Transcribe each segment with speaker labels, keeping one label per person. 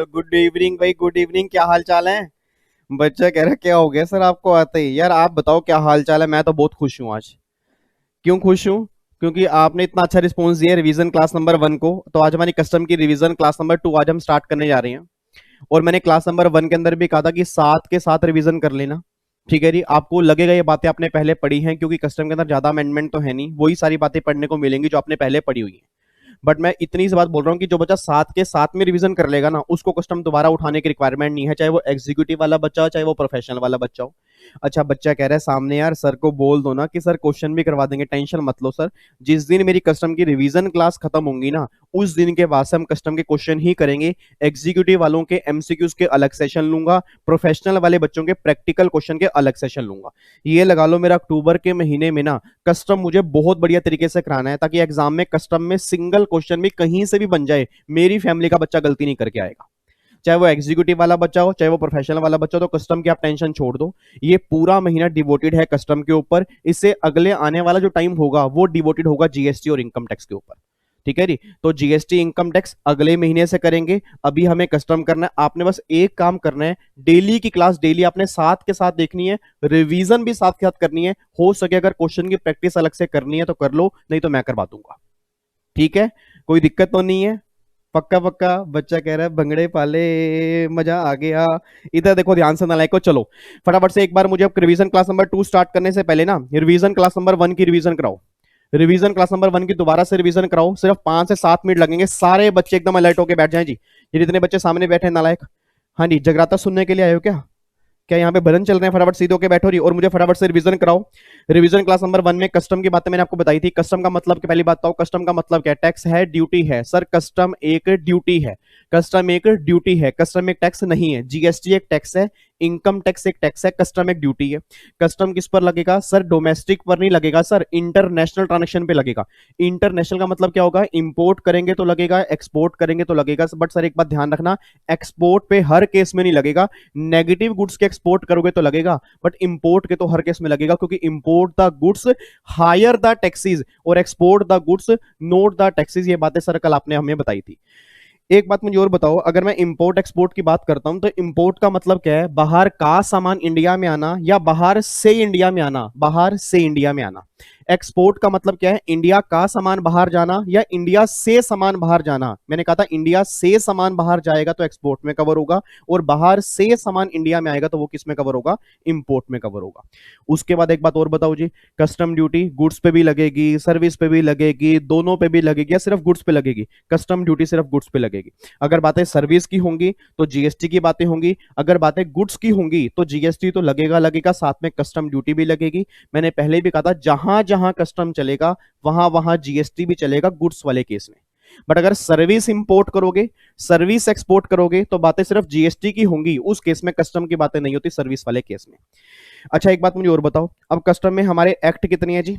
Speaker 1: Good evening भाई, good evening. क्या हाल चाल है? बच्चा कह रहा क्या हो गया सर आपको आते ही? यार आप बताओ क्या हाल चाल है। मैं तो बहुत खुश हूँ आज। क्यों खुश हूँ? क्योंकि आपने इतना अच्छा रिस्पॉन्स दिया रिवीजन क्लास नंबर 1 को। तो आज हमारी कस्टम की रिवीजन क्लास नंबर 2 आज हम स्टार्ट करने जा रहे हैं। और मैंने क्लास नंबर 1 के अंदर भी कहा था कि साथ के साथ रिवीजन कर लेना। ठीक है जी, आपको लगेगा ये बातें आपने पहले पढ़ी हैं, क्योंकि कस्टम के अंदर ज्यादा अमेंडमेंट तो है नहीं, वही सारी बातें पढ़ने को मिलेंगी जो आपने पहले पढ़ी हुई है। बट मैं इतनी सी बात बोल रहा हूँ कि जो बच्चा साथ के साथ में रिवीजन कर लेगा ना, उसको कस्टम दोबारा उठाने की रिक्वायरमेंट नहीं है, चाहे वो एग्जीक्यूटिव वाला बच्चा हो, चाहे वो प्रोफेशनल वाला बच्चा हो। अच्छा, बच्चा कह रहा है सामने यार सर को बोल दो ना कि सर क्वेश्चन भी करवा देंगे, टेंशन मत लो सर। जिस दिन मेरी कस्टम की रिवीजन क्लास खत्म होंगी ना, उस दिन के बाद से हम कस्टम के क्वेश्चन ही करेंगे। एग्जीक्यूटिव वालों के एमसीक्यूज के अलग सेशन लूंगा, प्रोफेशनल वाले बच्चों के प्रैक्टिकल क्वेश्चन के अलग सेशन लूंगा। ये लगा लो मेरा अक्टूबर के महीने में ना कस्टम मुझे बहुत बढ़िया तरीके से कराना है, ताकि एग्जाम में कस्टम में सिंगल क्वेश्चन भी कहीं से भी बन जाए, मेरी फैमिली का बच्चा गलती नहीं करके आएगा। चाहे वो एग्जीक्यूटिव वाला बच्चा हो, चाहे वो प्रोफेशनल वाला बच्चा हो, तो कस्टम की आप टेंशन छोड़ दो। ये पूरा महीना डिवोटेड है कस्टम के ऊपर। इससे अगले आने वाला जो टाइम होगा वो डिवोटेड होगा जीएसटी और इनकम टैक्स के ऊपर। ठीक है जी, तो जीएसटी इनकम टैक्स अगले महीने से करेंगे। अभी हमें कस्टम करना है। आपने बस एक काम करना है, डेली की क्लास डेली आपने साथ के साथ देखनी है, रिवीजन भी साथ के साथ करनी है। हो सके अगर क्वेश्चन की प्रैक्टिस अलग से करनी है तो कर लो, नहीं तो मैं करवा दूंगा। ठीक है, कोई दिक्कत तो नहीं है? पक्का पक्का? बच्चा कह रहा है भंगड़े पाले, मजा आ गया। इधर देखो ध्यान से नालायक को। चलो फटाफट से एक बार मुझे अब रिवीजन क्लास नंबर 2 स्टार्ट करने से पहले ना रिवीजन क्लास नंबर 1 की रिवीजन कराओ। रिवीजन क्लास नंबर 1 की दोबारा से रिवीजन कराओ। सिर्फ 5 से 7 मिनट लगेंगे। सारे बच्चे एकदम अलर्ट होकर बैठ जाएं जी। ये जितने बच्चे सामने बैठे हैं नालायक। हाँ जी, जगराता सुनने के लिए आए हो क्या? क्या यहाँ पे भजन चल रहे हैं? फटाफट सीधे होके बैठो रही और मुझे फटाफट से रिवीजन कराओ। रिवीजन क्लास नंबर 1 में कस्टम की बातें मैंने आपको बताई थी। कस्टम का मतलब की पहली बात बताओ, कस्टम का मतलब क्या है? टैक्स है, ड्यूटी है। सर कस्टम एक ड्यूटी है। कस्टम एक ड्यूटी है, कस्टम एक टैक्स नहीं है। जीएसटी एक टैक्स है, इनकम टैक्स एक टैक्स है, कस्टम एक ड्यूटी है। कस्टम किस पर लगेगा सर? डोमेस्टिक पर नहीं लगेगा सर, इंटरनेशनल ट्रांजेक्शन पे लगेगा। इंटरनेशनल का मतलब क्या होगा? इंपोर्ट करेंगे तो लगेगा, एक्सपोर्ट करेंगे तो लगेगा। बट सर एक बात ध्यान रखना, एक्सपोर्ट पे हर केस में नहीं लगेगा। नेगेटिव गुड्स के एक्सपोर्ट करोगे तो लगेगा, बट इंपोर्ट के तो हर केस में लगेगा, क्योंकि import the goods higher the taxes और export the goods not the taxes. ये बातें सर कल आपने हमें बताई थी। एक बात मुझे और बताओ, अगर मैं इंपोर्ट एक्सपोर्ट की बात करता हूं तो इंपोर्ट का मतलब क्या है? बाहर का सामान इंडिया में आना या बाहर से इंडिया में आना? बाहर से इंडिया में आना। एक्सपोर्ट का मतलब क्या है? इंडिया का सामान बाहर जाना या इंडिया से सामान बाहर जाना। मैंने कहा था इंडिया से सामान बाहर जाएगा तो एक्सपोर्ट में कवर होगा, और बाहर से सामान इंडिया में आएगा तो वो किस में कवर होगा? इंपोर्ट में कवर होगा। उसके बाद एक बात और बताओ जी, कस्टम ड्यूटी गुड्स पे भी लगेगी, सर्विस पे भी लगेगी, दोनों पे भी लगेगी या सिर्फ गुड्स पे लगेगी? कस्टम ड्यूटी सिर्फ गुड्स पे लगेगी। अगर बातें सर्विस की होंगी तो जीएसटी की बातें होंगी, अगर बातें गुड्स की होंगी तो जीएसटी तो लगेगा लगेगा, साथ में कस्टम ड्यूटी भी लगेगी। मैंने पहले भी कहा था जहां जहां कस्टम चलेगा वहां वहां जीएसटी भी चलेगा गुड्स वाले केस में। बट अगर सर्विस इंपोर्ट करोगे, सर्विस एक्सपोर्ट करोगे तो बातें सिर्फ जीएसटी की होंगी, उस केस में कस्टम की बातें नहीं होती सर्विस वाले केस में। अच्छा एक बात मुझे और बताओ, अब कस्टम में हमारे एक्ट कितनी है जी?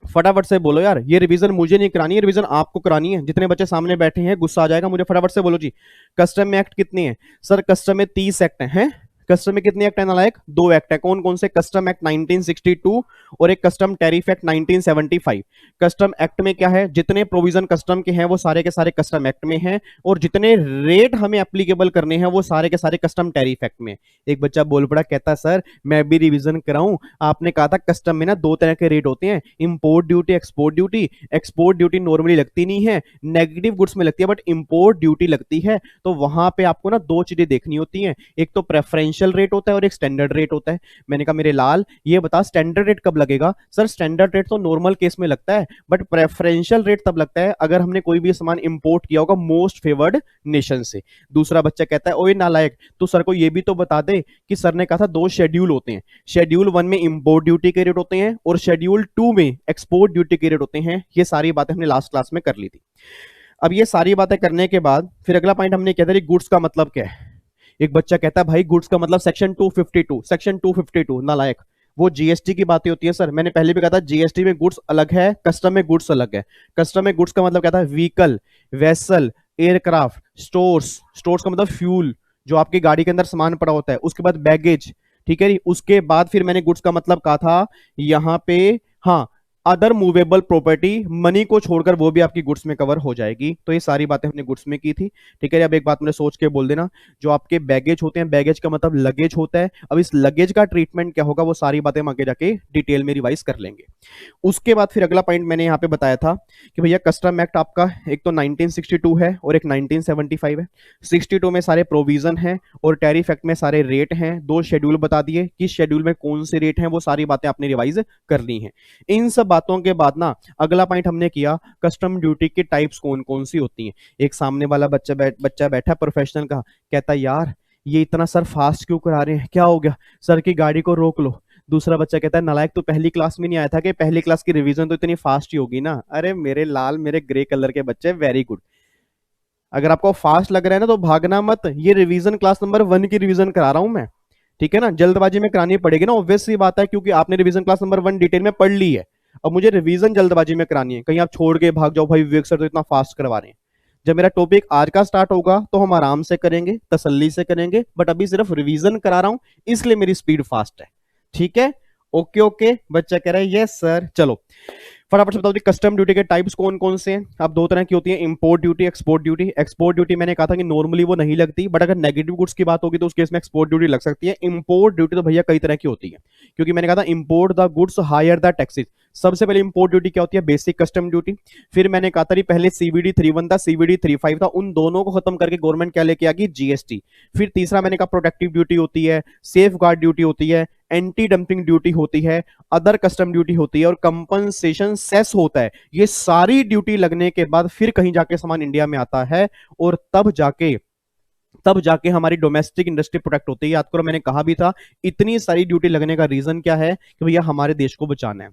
Speaker 1: फटाफट से बोलो यार, ये रिवीजन मुझे नहीं करानी है, रिवीजन आपको करानी है। जितने बच्चे सामने बैठे हैं गुस्सा आ जाएगा, मुझे फटाफट से बोलो जी। कस्टम में एक्ट कितनी है? सर कस्टम में 30 एक्ट हैं। कस्टम में कितने एक्ट है नालायक? 2 एक्ट है। कौन कौन से? कस्टम एक्ट 1962 और एक custom tariff act 1975। Custom act में क्या है? जितने प्रोविजन कस्टम के हैं वो सारे के सारे कस्टम एक्ट में हैं, और जितने रेट हमें एप्लीकेबल करने हैं वो सारे के सारे कस्टम टैरिफ एक्ट में। एक बच्चा बोल पड़ा, कहता सर मैं भी रिवीजन कराऊं, आपने कहा था कस्टम में ना 2 तरह के रेट होते हैं, import duty, export duty. Export duty normally लगती नहीं है, नेगेटिव गुड्स में लगती है, बट इंपोर्ट ड्यूटी लगती है। तो वहां पे आपको ना 2 चीजें देखनी होती हैं, एक तो प्रेफरेंशियल रेट होता है और एक स्टैंडर्ड रेट होता है। मैंने कहा मेरे लाल ये बता स्टैंडर्ड रेट कब लगेगा? सर स्टैंडर्ड रेट तो नॉर्मल केस में लगता है, बट प्रेफरेंशियल रेट तब लगता है अगर हमने कोई भी सामान इंपोर्ट किया होगा मोस्ट फेवर्ड नेशन से। दूसरा बच्चा कहता है ओए नालायक, तो सर को ये भी तो बता दे कि सर ने कहा था 2 शेड्यूल होते हैं, शेड्यूल 1 में इंपोर्ट ड्यूटी के रेट होते हैं और शेड्यूल 2 में एक्सपोर्ट ड्यूटी के रेट होते हैं। ये सारी बातें हमने लास्ट क्लास में कर ली थी। अब ये सारी बातें करने के बाद फिर अगला पॉइंट हमने कहता है गुड्स का मतलब क्या है। एक बच्चा कहता है भाई गुड्स का मतलब सेक्शन 252। सेक्शन 252 नालायक, वो जीएसटी की बातें होती है सर। मैंने पहले भी कहा था जीएसटी में गुड्स अलग है, कस्टम में गुड्स अलग है। कस्टम में गुड्स का मतलब क्या था? Vehicle, vessel, aircraft, stores. Stores का मतलब फ्यूल, जो आपकी गाड़ी के अंदर सामान पड़ा होता है। उसके बाद बैगेज, ठीक है जी। उसके बाद फिर मैंने गुड्स का मतलब कहा था यहाँ पे, हाँ, अदर मूवेबल प्रॉपर्टी, मनी को छोड़कर वो भी आपकी गुड्स में कवर हो जाएगी। तो ये सारी बातें हमने गुड्स में की थी, ठीक है। अब एक बात मुझे सोच के बोल देना, जो आपके बैगेज होते हैं, बैगेज का मतलब लगेज होता है, अब इस लगेज का ट्रीटमेंट क्या होगा वो सारी बातें हम आगे जाके डिटेल में रिवाइज कर लेंगे। उसके बाद फिर अगला पॉइंट मैंने यहाँ पे बताया था कि भैया कस्टम एक्ट आपका एक तो 1962 है और एक 1975 है। 62 में सारे प्रोविजन हैं और टैरिफ एक्ट में सारे रेट हैं। दो शेड्यूल बता दिए, किस शेड्यूल में कौन से रेट हैं, वो सारी बातें आपने रिवाइज करनी है। इन सब बातों के बाद ना अगला पॉइंट हमने किया कस्टम ड्यूटी की टाइप्स कौन कौन सी होती हैं। एक सामने वाला बच्चा बैठा प्रोफेशनल का, कहता यार ये इतना सर फास्ट क्यों करा रहे हैं, क्या हो गया सर की गाड़ी को रोक लो। दूसरा बच्चा कहता है नालायक तो पहली क्लास में नहीं आया था कि पहली क्लास की रिवीजन तो इतनी फास्ट ही होगी ना। अरे मेरे लाल मेरे ग्रे कलर के बच्चे, वेरी गुड। अगर आपको फास्ट लग रहा है ना तो भागना मत, ये रिवीजन क्लास नंबर 1 की रिवीजन करा रहा हूं मैं, ठीक है ना। जल्दबाजी में करानी पड़ेगी ना, ऑब्वियस सी बात है, क्योंकि आपने रिवीजन क्लास नंबर 1 डिटेल में पढ़ ली है। अब मुझे रिवीजन जल्दबाजी में करानी है, कहीं आप छोड़ के भाग जाओ भाई विवेक सर तो इतना फास्ट करवा रहे हैं। जब मेरा टॉपिक आज का स्टार्ट होगा तो हम आराम से करेंगे, तसल्ली से करेंगे, बट अभी सिर्फ रिवीजन करा रहा हूं इसलिए मेरी स्पीड फास्ट है, ठीक है। ओके ओके, बच्चा कह रहा है यस सर। चलो फटाफट से बताओ जी कस्टम ड्यूटी के टाइप्स कौन कौन से हैं। अब दो तरह की होती है, import duty, export duty. Export duty मैंने कहा था कि नॉर्मली वो नहीं लगती, बट अगर नेगेटिव गुड्स की बात होगी तो उस केस में एक्सपोर्ट ड्यूटी लग सकती है। इंपोर्ट ड्यूटी तो भैया कई तरह की होती है, क्योंकि मैंने कहा था import the goods higher the taxes. सबसे पहले इंपोर्ट ड्यूटी क्या होती है, बेसिक कस्टम ड्यूटी। फिर मैंने कहा था पहले सीवीडी 31 था, सीवीडी 35 था, उन दोनों को खत्म करके गवर्नमेंट क्या लेके आ गई, जीएसटी। फिर तीसरा मैंने कहा प्रोटेक्टिव ड्यूटी होती है, सेफ गार्ड ड्यूटी होती है, एंटी डंपिंग ड्यूटी होती है, अदर कस्टम ड्यूटी होती है और कंपनसेशन सेस होता है। ये सारी ड्यूटी लगने के बाद फिर कहीं जाके सामान इंडिया में आता है और तब जाके हमारी डोमेस्टिक इंडस्ट्री प्रोटेक्ट होती है। याद करो मैंने कहा भी था इतनी सारी ड्यूटी लगने का रीजन क्या है कि भैया हमारे देश को बचाना है।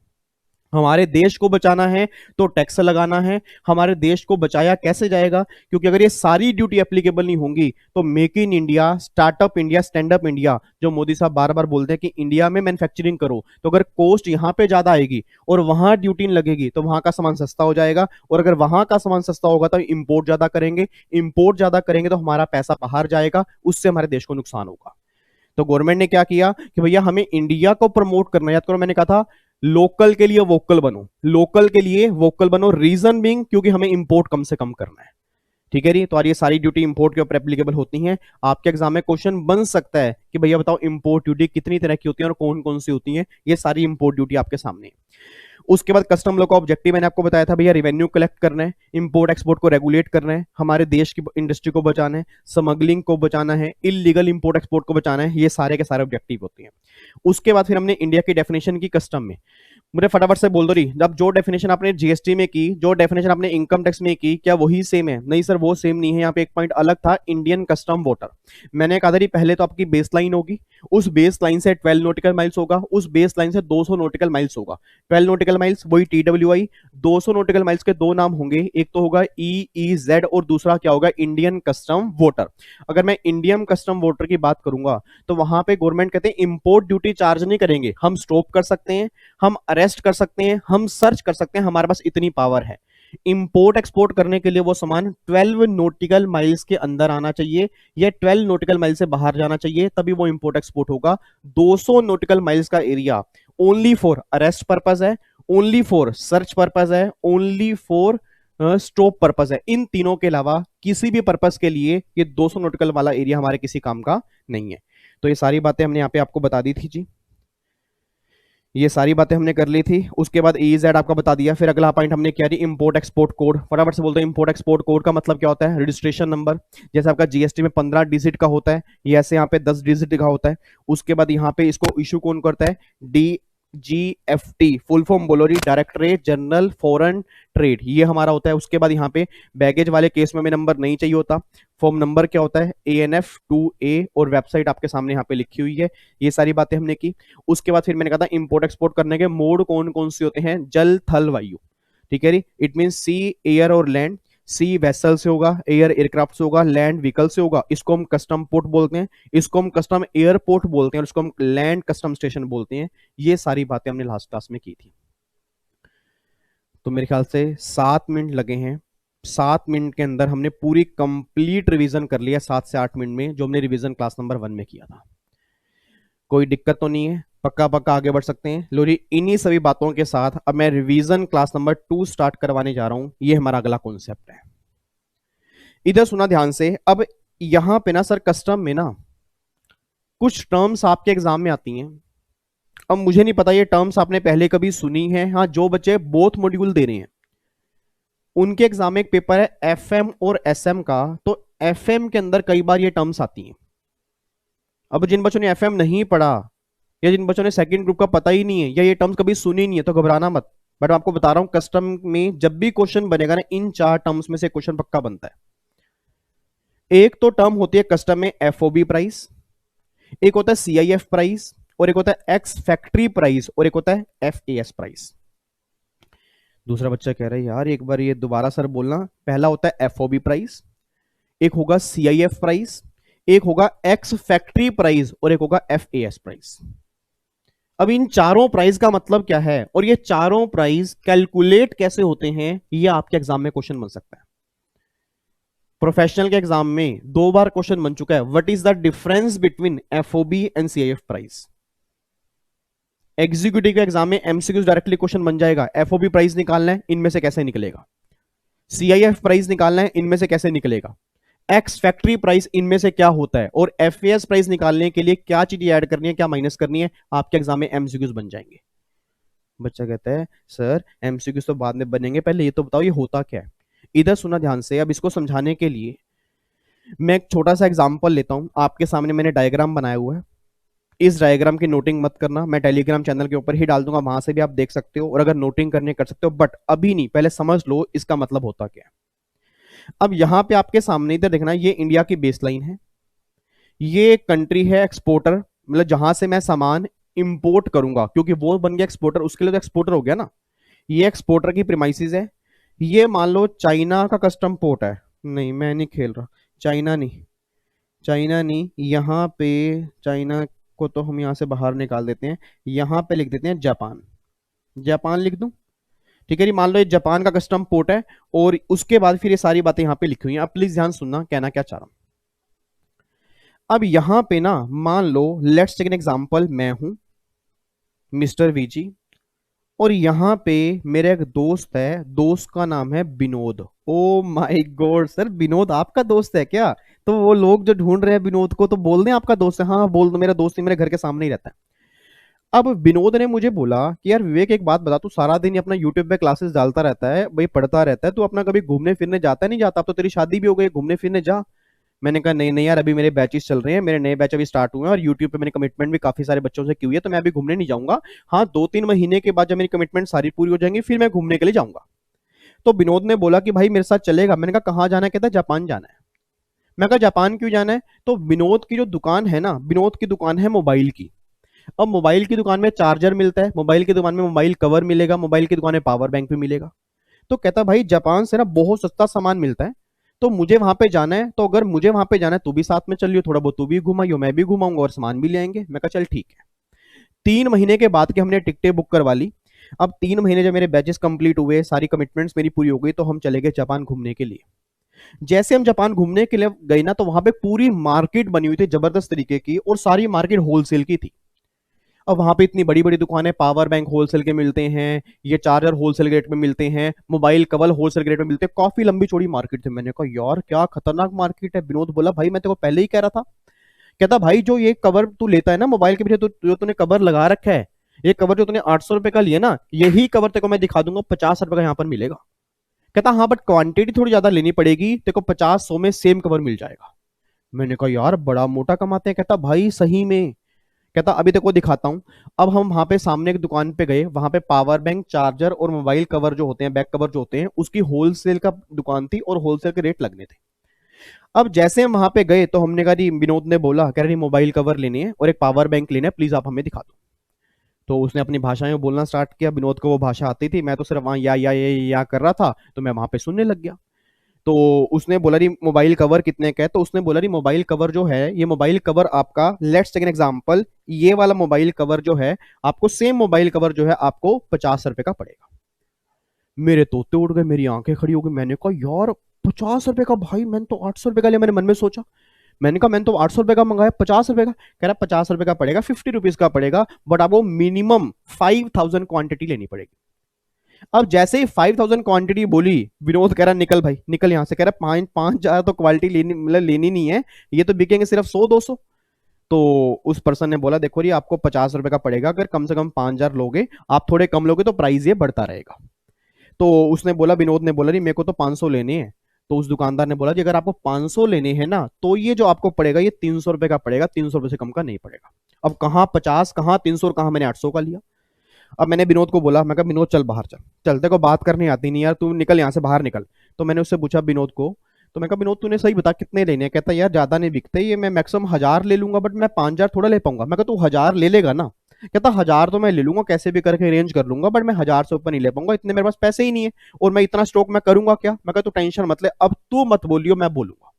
Speaker 1: हमारे देश को बचाना है तो टैक्स लगाना है। हमारे देश को बचाया कैसे जाएगा, क्योंकि अगर ये सारी ड्यूटी एप्लीकेबल नहीं होंगी तो make in India, startup India, stand up India जो मोदी साहब बार बार बोलते हैं कि इंडिया में मैन्युफैक्चरिंग करो, तो अगर कॉस्ट यहां पे ज्यादा आएगी और वहां ड्यूटी लगेगी तो वहां का सामान सस्ता हो जाएगा, और अगर वहां का सामान सस्ता होगा तो इंपोर्ट ज्यादा करेंगे, इंपोर्ट ज्यादा करेंगे तो हमारा पैसा बाहर जाएगा, उससे हमारे देश को नुकसान होगा। तो गवर्नमेंट ने क्या किया कि भैया हमें इंडिया को प्रमोट करना है। याद करो मैंने कहा था लोकल के लिए वोकल बनो, लोकल के लिए वोकल बनो, रीजन बीइंग क्योंकि हमें इंपोर्ट कम से कम करना है, ठीक है जी। तो ये सारी ड्यूटी इंपोर्ट के ऊपर एप्लीकेबल होती हैं। आपके एग्जाम में क्वेश्चन बन सकता है कि भैया बताओ इंपोर्ट ड्यूटी कितनी तरह की होती है और कौन कौन सी होती है। ये सारी इंपोर्ट ड्यूटी आपके सामने है। उसके बाद कस्टम लॉ का ऑब्जेक्टिव मैंने आपको बताया था भैया रेवेन्यू कलेक्ट करना है, इंपोर्ट एक्सपोर्ट को रेगुलेट करना है, हमारे देश की इंडस्ट्री को बचाना है, स्मगलिंग को बचाना है, इलीगल इंपोर्ट एक्सपोर्ट को बचाना है। ये सारे के सारे ऑब्जेक्टिव होते हैं। उसके बाद फिर हमने इंडिया की डेफिनेशन की कस्टम में। मुझे फटाफट से बोल दो रही, जब जो डेफिनेशन आपने जीएसटी में की, जो डेफिनेशन आपने इनकम टैक्स में की, क्या वही सेम है? नहीं सर वो सेम नहीं है। यहाँ पे एक पॉइंट अलग था, इंडियन कस्टम वोटर। मैंने कहा था पहले तो आपकी बेस लाइन होगी, उस बेस लाइन से 12 नॉटिकल माइल्स होगा, उस बेस लाइन से 200 नॉटिकल माइल्स होगा। 12 नॉटिकल माइल्स वही TWI, 200 नॉटिकल माइल्स के दो नाम होंगे, एक तो होगा EEZ और दूसरा क्या होगा, इंडियन कस्टम वोटर। अगर मैं इंडियन कस्टम वोटर की बात करूंगा तो वहां पे गवर्नमेंट कहते हैं इंपोर्ट ड्यूटी चार्ज नहीं करेंगे, हम स्टॉप कर सकते हैं, हम अरेस्ट कर सकते हैं, हम सर्च कर सकते हैं, हमारे पास इतनी पावर है। इंपोर्ट एक्सपोर्ट करने के लिए वो सामान 12 नॉटिकल माइल्स के अंदर आना चाहिए या 12 नॉटिकल माइल से बाहर जाना चाहिए, तभी वो इंपोर्ट एक्सपोर्ट होगा। 200 नॉटिकल माइल्स का area only for arrest purpose है, ओनली फॉर सर्च पर्पस है, ओनली फॉर स्टॉप पर्पस है। इन तीनों के अलावा किसी भी पर्पस के लिए ये 200 नॉटिकल वाला एरिया हमारे किसी काम का नहीं है। तो ये सारी बातें हमने यहाँ पे आपको बता दी थी जी, ये सारी बातें हमने कर ली थी। उसके बाद EZ आपका बता दिया। फिर अगला पॉइंट हमने क्या, इंपोर्ट एक्सपोर्ट कोड। फटाफट से बोलते हैं इंपोर्ट एक्सपोर्ट कोड का मतलब क्या होता है, रजिस्ट्रेशन नंबर। जैसे आपका जीएसटी में 15 डिजिट का होता है, ये ऐसे यहाँ पे 10 डिजिट का होता है। उसके बाद यहाँ पे इसको इशू कौन करता है, DGFT, फुल फॉर्म बोलो जी, डायरेक्टरेट जनरल फॉरेन ट्रेड, ये हमारा होता है। उसके बाद यहाँ पे बैगेज वाले केस में हमें नंबर नहीं चाहिए होता, फॉर्म नंबर क्या होता है, ANF 2A, और वेबसाइट आपके सामने यहाँ पे लिखी हुई है। ये सारी बातें हमने की। उसके बाद फिर मैंने कहा था इंपोर्ट एक्सपोर्ट करने के मोड कौन कौन से होते हैं, जल थल वायु, ठीक है जी। इट मीन सी एयर और लैंड। सी वेसल से होगा, एयर एयरक्राफ्ट से होगा, लैंड व्हीकल से होगा, इसको हम कस्टम पोर्ट बोलते हैं, इसको हम कस्टम एयरपोर्ट बोलते हैं और इसको हम लैंड कस्टम स्टेशन बोलते हैं। ये सारी बातें हमने लास्ट क्लास में की थी। तो मेरे ख्याल से 7 मिनट लगे हैं। 7 मिनट के अंदर हमने पूरी कंप्लीट रिवीजन कर लिया, 7 से 8 मिनट में, जो हमने रिवीजन क्लास नंबर 1 में किया था। कोई दिक्कत तो नहीं है? पक्का पक्का आगे बढ़ सकते हैं। लो जी, इन्हीं सभी बातों के साथ अब मैं रिवीजन क्लास नंबर 2 स्टार्ट करवाने जा रहा हूं। ये हमारा अगला कॉन्सेप्ट है। इधर सुना ध्यान से। अब यहां पे ना सर कस्टम में ना कुछ टर्म्स आपके एग्जाम में आती हैं। अब मुझे नहीं पता ये टर्म्स आपने पहले कभी सुनी है। हाँ, जो बच्चे बोथ मॉड्यूल दे रहे हैं उनके एग्जाम में एक पेपर है एफएम और एसएम का, तो एफएम के अंदर कई बार ये टर्म्स आती हैं। अब जिन बच्चों ने एफएम नहीं पढ़ा या जिन बच्चों ने सेकंड ग्रुप का पता ही नहीं है या ये टर्म्स कभी सुनी नहीं है तो घबराना मत। बट मैं आपको बता रहा हूं कस्टम में जब भी क्वेश्चन बनेगा ना, इन 4 टर्म्स में से क्वेश्चन पक्का बनता है। एक तो टर्म होती है कस्टम में एफओबी प्राइस, एक होता है सीआईएफ प्राइस, और एक होता है एक्स फैक्ट्री प्राइस, और एक होता है एफएएस प्राइस। दूसरा बच्चा कह रहा है यार एक बार ये दोबारा सर बोलना। पहला होता है एफओबी प्राइस, एक होगा सीआईएफ प्राइस, एक होगा एक्स फैक्ट्री प्राइस, और एक होगा एफएएस प्राइस। अब इन चारों प्राइस का मतलब क्या है और ये चारों प्राइस कैलकुलेट कैसे होते हैं, ये आपके एग्जाम में क्वेश्चन बन सकता है। प्रोफेशनल के एग्जाम में 2 बार क्वेश्चन बन चुका है, what is the difference between FOB and CIF price. Executive के एग्जाम में एमसीक्यू डायरेक्टली क्वेश्चन बन जाएगा, एफओबी प्राइस निकालना है, इनमें से कैसे निकलेगा। सीआईएफ प्राइस निकालना है, इनमें से कैसे निकलेगा। एक्स फैक्ट्री प्राइस, इनमें से क्या होता है, और एफएएस प्राइस निकालने के लिए क्या चीज ऐड करनी है, क्या माइनस करनी है, आपके एग्जाम में एमसीक्यूज बन जाएंगे। बच्चा कहता है सर एमसीक्यूज तो बाद में बनेंगे, पहले ये तो बताओ ये होता क्या है। इधर सुना ध्यान से। अब इसको समझाने के लिए मैं एक छोटा सा एग्जांपल लेता हूं। आपके सामने मैंने डायग्राम बनाया हुआ है, इस डायग्राम की नोटिंग मत करना, मैं टेलीग्राम चैनल के ऊपर ही डाल दूंगा, वहां से भी आप देख सकते हो, और अगर नोटिंग करने कर सकते हो, बट अभी नहीं, पहले समझ लो इसका मतलब होता क्या है। अब यहां पे आपके सामने इधर देखना, ये इंडिया की बेसलाइन है, ये कंट्री है एक्सपोर्टर, मतलब जहां से मैं सामान इंपोर्ट करूंगा, क्योंकि वो बन गया एक्सपोर्टर, उसके लिए तो एक्सपोर्टर हो गया ना। ये एक्सपोर्टर की प्रीमाइसेस है। ये मान लो चाइना का कस्टम पोर्ट है, नहीं मैं नहीं खेल रहा, चाइना नहीं, चाइना नहीं, यहाँ पे चाइना को तो हम यहाँ से बाहर निकाल देते हैं, यहाँ पे लिख देते हैं जापान। जापान लिख दूं, ठीक है जी। मान लो ये जापान का कस्टम पोर्ट है, और उसके बाद फिर ये सारी बातें यहाँ पे लिखी हुई हैं। अब प्लीज ध्यान सुनना कहना क्या चाह रहा हूं। अब यहां पे ना मान लो लेट्स टेक एन एग्जांपल, मैं हूं मिस्टर वीजी, और यहां पे मेरा एक दोस्त है, दोस्त का नाम है Vinod. Oh my God sir, Vinod आपका दोस्त है क्या? तो वो लोग जो ढूंढ रहे हैं विनोद को, तो बोल दें आपका दोस्त है। हाँ बोल दो, मेरा दोस्त ही मेरे घर के सामने ही रहता है। अब विनोद ने मुझे बोला कि यार विवेक एक बात बता, तू सारा दिन अपना यूट्यूब पे क्लासेस डालता रहता है भाई, पढ़ता रहता है, तू अपना कभी घूमने फिरने जाता नहीं जाता? अब तो तेरी शादी भी हो गई, घूमने फिरने जा। मैंने कहा नहीं नहीं यार, अभी मेरे बैचेस चल रहे हैं, मेरे नए बैच अभी स्टार्ट हुए हैं, और यूट्यूब पे मैंने कमिटमेंट भी काफी सारे बच्चों से की हुई है, तो मैं अभी घूमने नहीं जाऊंगा। हाँ 2-3 महीने के बाद जब मेरी कमिटमेंट सारी पूरी हो जाएंगी फिर मैं घूमने के लिए जाऊंगा। तो विनोद ने बोला कि भाई मेरे साथ चलेगा। मैंने कहा कहाँ जाना है? कहता जापान जाना है। मैं कहा जापान क्यों जाना है? तो विनोद की जो दुकान है ना, विनोद की दुकान है मोबाइल की। अब मोबाइल की दुकान में चार्जर मिलता है, मोबाइल की दुकान में मोबाइल कवर मिलेगा, मोबाइल की दुकान में पावर बैंक भी मिलेगा। तो कहता भाई जापान से ना बहुत सस्ता सामान मिलता है, तो मुझे वहां पे जाना है, तो अगर मुझे वहां पे जाना है तू भी साथ में चलियो, थोड़ा बहुत तू भी घुमाइयो, मैं भी घुमाऊंगा, और सामान भी ले आएंगे। मैं कहा चल ठीक है। 3 महीने के बाद के हमने टिकटें बुक करवा ली। अब 3 महीने जब मेरे बैचेस कंप्लीट हुए, सारी कमिटमेंट्स मेरी पूरी हो गई, तो हम चले गए जापान घूमने के लिए। जैसे हम जापान घूमने के लिए गए ना, तो वहां पे पूरी मार्केट बनी हुई थी जबरदस्त तरीके की, और सारी मार्केट होलसेल की थी। अब वहां पे इतनी बड़ी बड़ी दुकानें, पावर बैंक होलसेल के मिलते हैं, ये चार्जर होलसेल रेट में मिलते हैं, मोबाइल कवर होलसेल रेट में मिलते हैं, काफी लंबी चौड़ी मार्केट थी। मैंने कहा यार क्या खतरनाक मार्केट है। विनोद बोला भाई मैं तेरे को पहले ही कह रहा था। कहता भाई जो ये कवर तू लेता है ना मोबाइल के पीछे, जो तूने कवर लगा रखा है, ये कवर जो तूने 800 रुपए का लिया ना, यही कवर तेरे को मैं दिखा दूंगा 50 रुपए का यहाँ पर मिलेगा। कहता हाँ बट क्वांटिटी थोड़ी ज्यादा लेनी पड़ेगी, तेरे को 50-100 में सेम कवर मिल जाएगा। मैंने कहा यार बड़ा मोटा कमाते हैं। कहता भाई सही में। कहता अभी तेको दिखाता हूं। अब हम वहां पे सामने एक दुकान पे गए, वहां पे पावर बैंक, चार्जर और मोबाइल कवर जो होते हैं, बैक कवर जो होते हैं, उसकी होलसेल का दुकान थी, और होलसेल के रेट लगने थे। अब जैसे हम वहां पे गए तो हमने कहा विनोद ने बोला कह रही मोबाइल कवर लेने हैं और एक पावर बैंक लेना है, प्लीज आप हमें दिखा दो। तो उसने अपनी भाषा में बोलना स्टार्ट किया। विनोद को वो भाषा आती थी, मैं तो सिर्फ वहां या कर रहा था, तो मैं वहां पे सुनने लग गया। तो उसने बोला रही मोबाइल कवर कितने का है? तो उसने बोला रही मोबाइल कवर जो है, ये मोबाइल कवर आपका, लेट्स टेक एन एग्जांपल, ये वाला मोबाइल कवर जो है आपको, सेम मोबाइल कवर जो है आपको 50 रुपए का पड़ेगा। मेरे तोते उड़ गए, मेरी आंखें खड़ी हो गई। मैंने कहा यार 50 रुपए का भाई, मैंने तो 800 रुपए का लिया। मैंने मन में सोचा, मैंने कहा मैंने तो 800 रुपए का मंगाया, 50 रुपए का। कह रहा 50 रुपए का पड़ेगा, 50 रुपीज का पड़ेगा, बट आपको मिनिमम 5000 क्वांटिटी लेनी पड़ेगी। अब जैसे ही 5000 क्वांटिटी बोली, विनोद कह रहा निकल भाई निकल यहां से। कह रहा 5,000 तो क्वालिटी लेनी, मतलब लेनी नहीं है, ये तो बिकेंगे सिर्फ 100-200। तो उस पर्सन ने बोला देखो ये आपको 50 रुपए का पड़ेगा, अगर कम से कम 5,000 लोगे, आप थोड़े कम लोगे तो प्राइस ये बढ़ता रहेगा। तो उसने बोला, विनोद ने बोला नहीं मेरे को तो 500 लेने हैं। तो उस दुकानदार ने बोला जी अगर आपको 500 लेने हैं ना, तो ये जो आपको पड़ेगा ये 300 रुपए का पड़ेगा, 300 रुपए से कम का नहीं पड़ेगा। अब कहाँ 50, कहाँ 300 और कहाँ मैंने 800 का लिया। अब मैंने विनोद को बोला, मैं कहा विनोद चल बाहर चल, चलते को बात करनी आती नहीं यार, तू निकल यहाँ से बाहर निकल। तो मैंने उससे पूछा विनोद को, तो मैं कहा विनोद तूने सही बता कितने लेने हैं। कहता यार ज्यादा नहीं बिकते ये, मैं मैक्सिमम 1000 ले लूंगा, बट मैं 5,000 थोड़ा ले पाऊंगा। मैं कहा तू 1000 ले लेगा ना। कहता 1000 तो मैं ले लूंगा, कैसे भी करके अरेंज कर लूंगा, बट मैं 1000 से ऊपर नहीं ले पाऊंगा, इतने मेरे पास पैसे ही नहीं है, और मैं इतना स्टॉक मैं करूंगा क्या। मैं कहा तू टेंशन मत ले, अब तू मत बोलियो मैं बोलूंगा।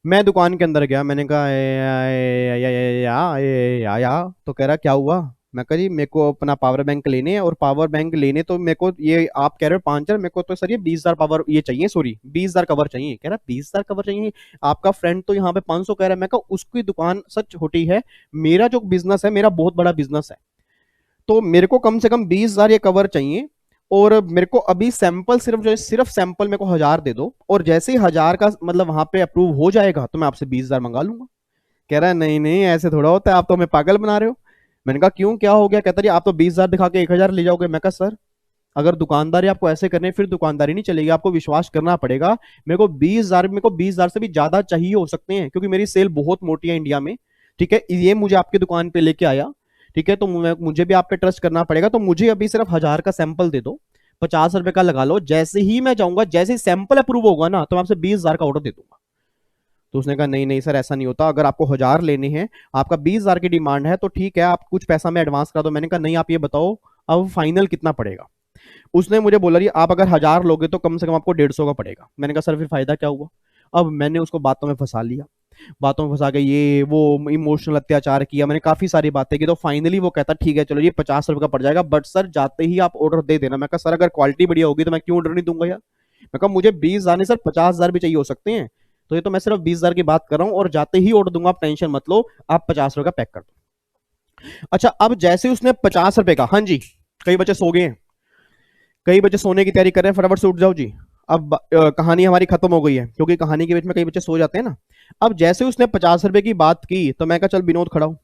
Speaker 1: मैं दुकान के अंदर गया, मैंने कहा या तो कह रहा क्या हुआ। मैं कहा जी मेरे को अपना पावर बैंक लेने हैं, और पावर बैंक लेने तो मेरे को ये आप कह रहे हो 5,000, मेरे को तो सर ये 20,000 पावर ये चाहिए, सॉरी 20,000 कवर चाहिए। कह रहा 20,000 कवर चाहिए, आपका फ्रेंड तो यहाँ पे 500 कह रहा है। मैं कहा उसकी दुकान सच छोटी है, मेरा जो बिजनेस है मेरा बहुत बड़ा बिजनेस है, तो मेरे को कम से कम 20,000 ये कवर चाहिए, और मेरे को अभी सैंपल सिर्फ जो है, सिर्फ सैंपल मेरे को 1000 दे दो, और जैसे ही 1000 का मतलब वहां पे अप्रूव हो जाएगा तो मैं आपसे 20,000 मंगा लूंगा। कह रहा है नहीं नहीं ऐसे थोड़ा होता है, आप तो हमें पागल बना रहे हो। मैंने कहा क्यों क्या हो गया। कहता जी आप तो 20,000 दिखा के 1,000 ले जाओगे। मैं कहा सर अगर दुकानदारी आपको ऐसे करने फिर दुकानदारी नहीं चलेगी, आपको विश्वास करना पड़ेगा। मेरे को 20,000 से भी ज्यादा चाहिए हो सकते हैं, क्योंकि मेरी सेल बहुत मोटी है इंडिया में, ठीक है, ये मुझे आपकी दुकान पे लेके आया, ठीक है, तो मुझे भी आप पे ट्रस्ट करना पड़ेगा, तो मुझे अभी सिर्फ 1000 का सैंपल दे दो, 50 रुपए का लगा लो, जैसे ही मैं जाऊंगा, जैसे ही सैंपल अप्रूव होगा ना, तो मैं आपसे 20,000 का ऑर्डर दे दूंगा। तो उसने कहा नहीं नहीं सर ऐसा नहीं होता, अगर आपको 1000 लेने हैं, आपका 20,000 की डिमांड है, तो ठीक है आप कुछ पैसा में एडवांस करा दो। मैंने कहा नहीं आप ये बताओ अब फाइनल कितना पड़ेगा। उसने मुझे बोला जी आप अगर 1000 लोगे तो कम से कम आपको 150 का पड़ेगा। मैंने कहा सर फिर फायदा क्या हुआ। अब मैंने उसको बातों में फंसा लिया, बातों में फंसा के ये वो इमोशनल अत्याचार किया, मैंने काफी सारी बातें की, तो फाइनली वो कहता ठीक है चलो ये 50 रुपए का पड़ जाएगा, बट सर जाते ही आप ऑर्डर दे देना। मैं कहा सर अगर क्वालिटी बढ़िया होगी तो मैं क्यों ऑर्डर नहीं दूंगा यार। मैं कहा मुझे 20,000 नहीं सर 50,000 भी चाहिए हो सकते हैं, तो ये तो मैं सिर्फ 20,000 की बात कर रहा हूँ, और जाते ही ऑर्डर दूंगा, आप टेंशन मत लो, आप 50 रुपए का पैक कर दो। अच्छा अब जैसे उसने 50 रुपए का, हाँ जी कई बच्चे सो गए हैं, कई बच्चे सोने की तैयारी कर रहे हैं, फटाफट से उठ जाओ जी। अब कहानी हमारी खत्म हो गई है, क्योंकि कहानी के बीच में कई बच्चे सो जाते हैं ना। अब जैसे उसने 50 रुपए की बात की, तो मैं कहा चल विनोद खड़ा हूं,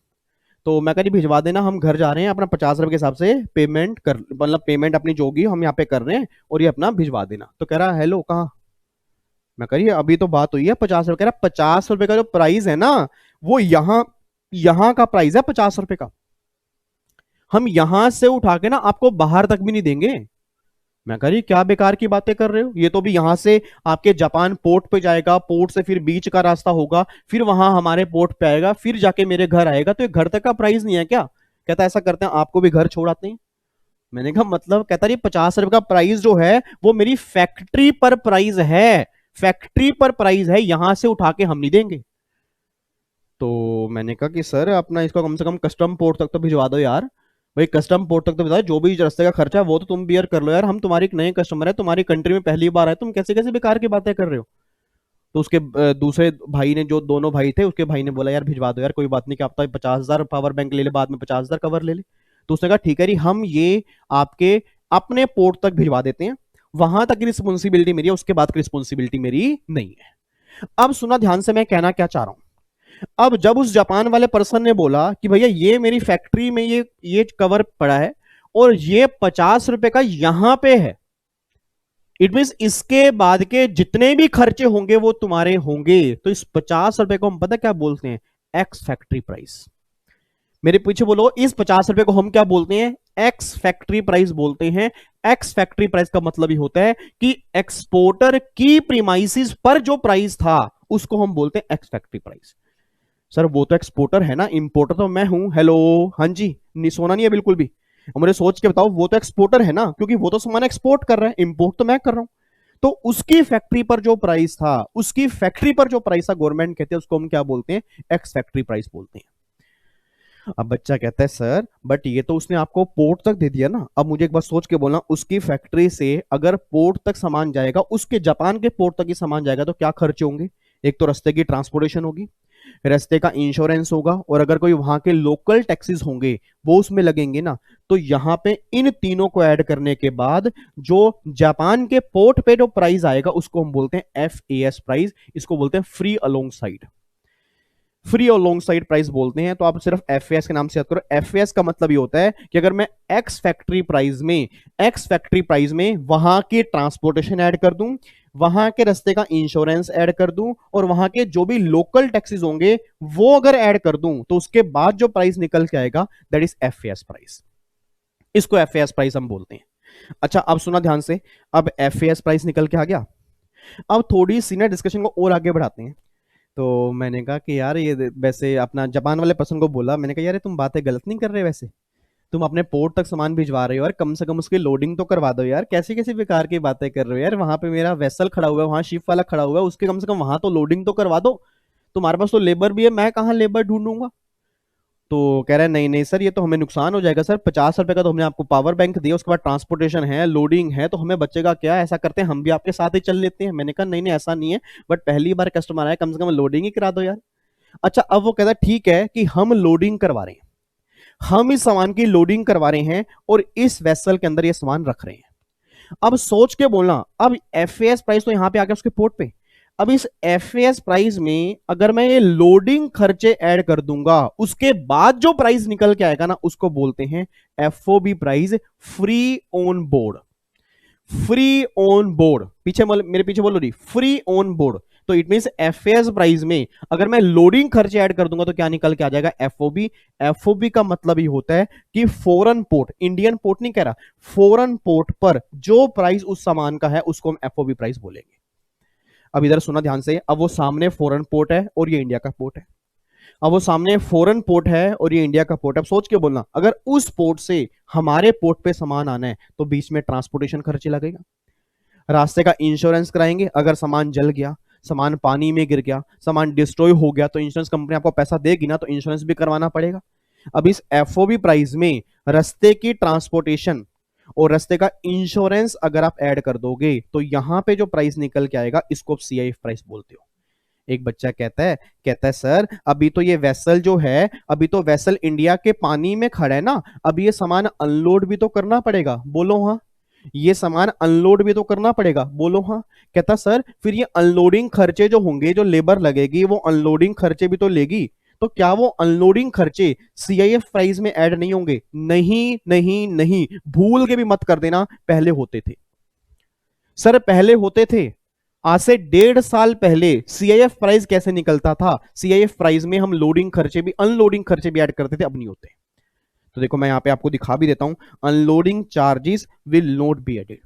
Speaker 1: तो मैं कहा जी भिजवा देना, हम घर जा रहे हैं, अपना 50 रुपए के हिसाब से पेमेंट कर, मतलब पेमेंट अपनी जो होगी हम यहाँ पे कर रहे हैं, और ये अपना भिजवा देना। तो कह रहा हेलो कहाँ। मैं कह रही अभी तो बात हुई है 50 रुपए। कह रहा 50 रुपए का जो प्राइस है ना, वो यहाँ यहाँ का प्राइस है 50 रुपए का, हम यहां से उठा के ना आपको बाहर तक भी नहीं देंगे। मैं कह रही क्या बेकार की बातें कर रहे हो, ये तो भी यहां से आपके जापान पोर्ट पे जाएगा, पोर्ट से फिर बीच का रास्ता होगा, फिर वहां हमारे पोर्ट पे आएगा, फिर जाके मेरे घर आएगा, तो ये घर तक का प्राइस नहीं है क्या। कहता ऐसा करते हैं आपको भी घर छोड़ आते हैं। मैंने कहा मतलब। कहता ये 50 रुपए का प्राइस जो है वो मेरी फैक्ट्री पर प्राइस है, फैक्ट्री पर प्राइस है, यहां से उठा के हम नहीं देंगे। तो मैंने कहा कि सर अपना इसको कम से कम कस्टम पोर्ट तक तो भिजवा दो यार। भाई कस्टम पोर्ट तक तो भिजवा, जो भी रास्ते का खर्चा है वो तो तुम बियर कर लो यार, हम तुम्हारे एक नए कस्टमर है, तुम्हारी कंट्री में पहली बार आए, तुम कैसे कैसे बेकार की बातें कर रहे हो। तो उसके दूसरे भाई ने, जो दोनों भाई थे, उसके भाई ने बोला यार भिजवा दो यार, कोई बात नहीं, कि आप तो 50,000 पावर बैंक ले ले, बाद में 50,000 कवर ले ले। तो उसने कहा ठीक है जी हम ये आपके अपने पोर्ट तक भिजवा देते हैं, वहां तक की रिस्पॉन्सिबिलिटी मेरी है, उसके बाद की रिस्पॉन्सिबिलिटी मेरी नहीं है। अब सुना ध्यान से मैं कहना क्या चाह रहा हूं। अब जब उस जापान वाले पर्सन ने बोला कि भैया ये मेरी फैक्ट्री में ये कवर पड़ा है, और ये 50 रुपए का यहां पे है, इट मीन इसके बाद के जितने भी खर्चे होंगे वो तुम्हारे होंगे, तो इस 50 रुपए को हम पता क्या बोलते हैं, एक्स फैक्ट्री प्राइस। मेरे पीछे बोलो, इस 50 रुपए को हम क्या बोलते हैं, एक्स फैक्ट्री प्राइस बोलते हैं। एक्स फैक्ट्री प्राइस का मतलब ही होता है कि एक्सपोर्टर की प्रीमाइसिस पर जो प्राइस था उसको हम बोलते हैं एक्स फैक्ट्री प्राइस। सर वो तो एक्सपोर्टर है ना, इंपोर्टर तो मैं हूं। हेलो हाँ जी, नहीं सोना नहीं है बिल्कुल भी। मुझे सोच के बताओ, वो तो एक्सपोर्टर है ना, क्योंकि वो तो सामान एक्सपोर्ट कर रहा है, इंपोर्ट तो मैं कर रहा हूं। तो उसकी फैक्ट्री पर जो प्राइस था, उसकी फैक्ट्री पर जो प्राइस था, गवर्नमेंट कहते हैं उसको हम क्या बोलते हैं, एक्स फैक्ट्री प्राइस बोलते हैं। अब बच्चा कहता है सर बट ये तो उसने आपको पोर्ट तक दे दिया ना। अब मुझे एक बार सोच के बोलना, उसकी फैक्ट्री से अगर पोर्ट तक सामान जाएगा, उसके जापान के पोर्ट तक ही सामान जाएगा, तो क्या खर्चे होंगे। एक तो रास्ते की ट्रांसपोर्टेशन होगी, रास्ते का इंश्योरेंस होगा, और अगर कोई वहां के लोकल टैक्सेस होंगे वो उसमें लगेंगे ना, तो यहां पे इन तीनों को ऐड करने के बाद जो जापान के पोर्ट पे जो प्राइस आएगा उसको हम बोलते हैं FAS प्राइस, इसको बोलते हैं फ्री अलोंग साइड, फ्री और लॉन्ग साइड प्राइस बोलते हैं। तो आप सिर्फ एफएएस के नाम से याद करो। एफएएस का मतलब ये होता है कि अगर मैं एक्स फैक्ट्री प्राइस में वहां की ट्रांसपोर्टेशन ऐड कर दूं, वहां के रास्ते का इंश्योरेंस ऐड कर दूं, और वहां के जो भी लोकल टैक्सेस होंगे वो अगर ऐड कर दूं, तो उसके बाद जो प्राइस निकल के आएगा दैट इज एफएएस प्राइस। इसको एफएएस प्राइस हम बोलते हैं। अच्छा, अब सुना ध्यान से, अब एफएएस प्राइस निकल के आ गया। अब थोड़ी सी ना डिस्कशन को और आगे बढ़ाते हैं। तो मैंने कहा कि यार ये वैसे अपना जापान वाले पर्सन को बोला, मैंने कहा यार तुम बातें गलत नहीं कर रहे, वैसे तुम अपने पोर्ट तक सामान भिजवा रहे हो यार, कम से कम उसकी लोडिंग तो करवा दो यार, कैसी कैसी बेकार की बातें कर रहे हो यार, वहां पे मेरा वेसल खड़ा हुआ है, वहां शिप वाला खड़ा हुआ है, उसके कम से कम वहां तो लोडिंग तो करवा दो, तुम्हारे पास तो लेबर भी है, मैं कहाँ लेबर ढूंढूंगा। तो कह रहा है नहीं नहीं सर, ये तो हमें नुकसान हो जाएगा सर, 50 रुपए का तो हमने आपको पावर बैंक दिया, उसके बाद ट्रांसपोर्टेशन है, लोडिंग है, तो हमें बचेगा क्या, ऐसा करते हैं हम भी आपके साथ ही चल लेते हैं। मैंने कहा नहीं नहीं ऐसा नहीं है, बट पहली बार कस्टमर आया, कम से कम लोडिंग ही करा दो यार। अच्छा, अब वो कहता है ठीक है कि हम लोडिंग करवा रहे हैं, हम इस सामान की लोडिंग करवा रहे हैं और इस वेसल के अंदर ये सामान रख रहे हैं। अब सोच के बोलना, अब एफएएस प्राइस तो यहां पे आ गया उसके पोर्ट पे, अब इस एफएएस प्राइस में अगर मैं ये लोडिंग खर्चे ऐड कर दूंगा, उसके बाद जो प्राइस निकल के आएगा ना उसको बोलते हैं FOB price, free on board. Free on board, पीछे मेरे पीछे बोलो जी, फ्री ऑन बोर्ड। तो इट मींस एफएएस प्राइस में अगर मैं लोडिंग खर्चे ऐड कर दूंगा तो क्या निकल के आ जाएगा, एफओबी। एफओबी का मतलब ही होता है कि फॉरेन पोर्ट, इंडियन पोर्ट नहीं कह रहा, फॉरेन पोर्ट पर जो प्राइस उस सामान का है उसको हम एफओबी प्राइस बोलेंगे। अब इधर सुना ध्यान से, अब वो सामने फॉरेन पोर्ट है और ये इंडिया का पोर्ट है, अब वो सामने फॉरेन पोर्ट है और ये इंडिया का पोर्ट है। अब सोच के बोलना, अगर उस पोर्ट से हमारे पोर्ट पे सामान आना है तो बीच में ट्रांसपोर्टेशन खर्चे लगेगा, रास्ते का इंश्योरेंस कराएंगे, अगर सामान जल गया, सामान पानी में गिर गया, सामान डिस्ट्रॉय हो गया, तो इंश्योरेंस कंपनी आपको पैसा देगी ना, तो इंश्योरेंस भी करवाना पड़ेगा। अब इस एफओबी प्राइस में रास्ते की ट्रांसपोर्टेशन और रास्ते का इंश्योरेंस अगर आप ऐड कर दोगे तो यहां पे जो प्राइस निकल के आएगा इसको आप सीआईएफ प्राइस बोलते हो। एक बच्चा कहता है सर अभी तो ये वेसल जो है, अभी तो वेसल इंडिया के पानी में खड़ा है ना, अब ये सामान अनलोड भी तो करना पड़ेगा, बोलो हाँ, ये सामान अनलोड भी तो करना पड़ेगा, बोलो हाँ। कहता सर फिर ये अनलोडिंग खर्चे जो होंगे, जो लेबर लगेगी वो अनलोडिंग खर्चे भी तो लेगी, तो क्या वो अनलोडिंग खर्चे सीआईएफ प्राइस में ऐड नहीं होंगे? नहीं नहीं नहीं, भूल के भी मत कर देना, पहले होते थे सर, पहले होते थे। आज से 1.5 साल पहले सीआईएफ प्राइस कैसे निकलता था, सीआईएफ प्राइस में हम लोडिंग खर्चे भी अनलोडिंग खर्चे भी ऐड करते थे, अब नहीं होते। तो देखो मैं यहां पे आपको दिखा भी देता हूं, unloading charges will not be added.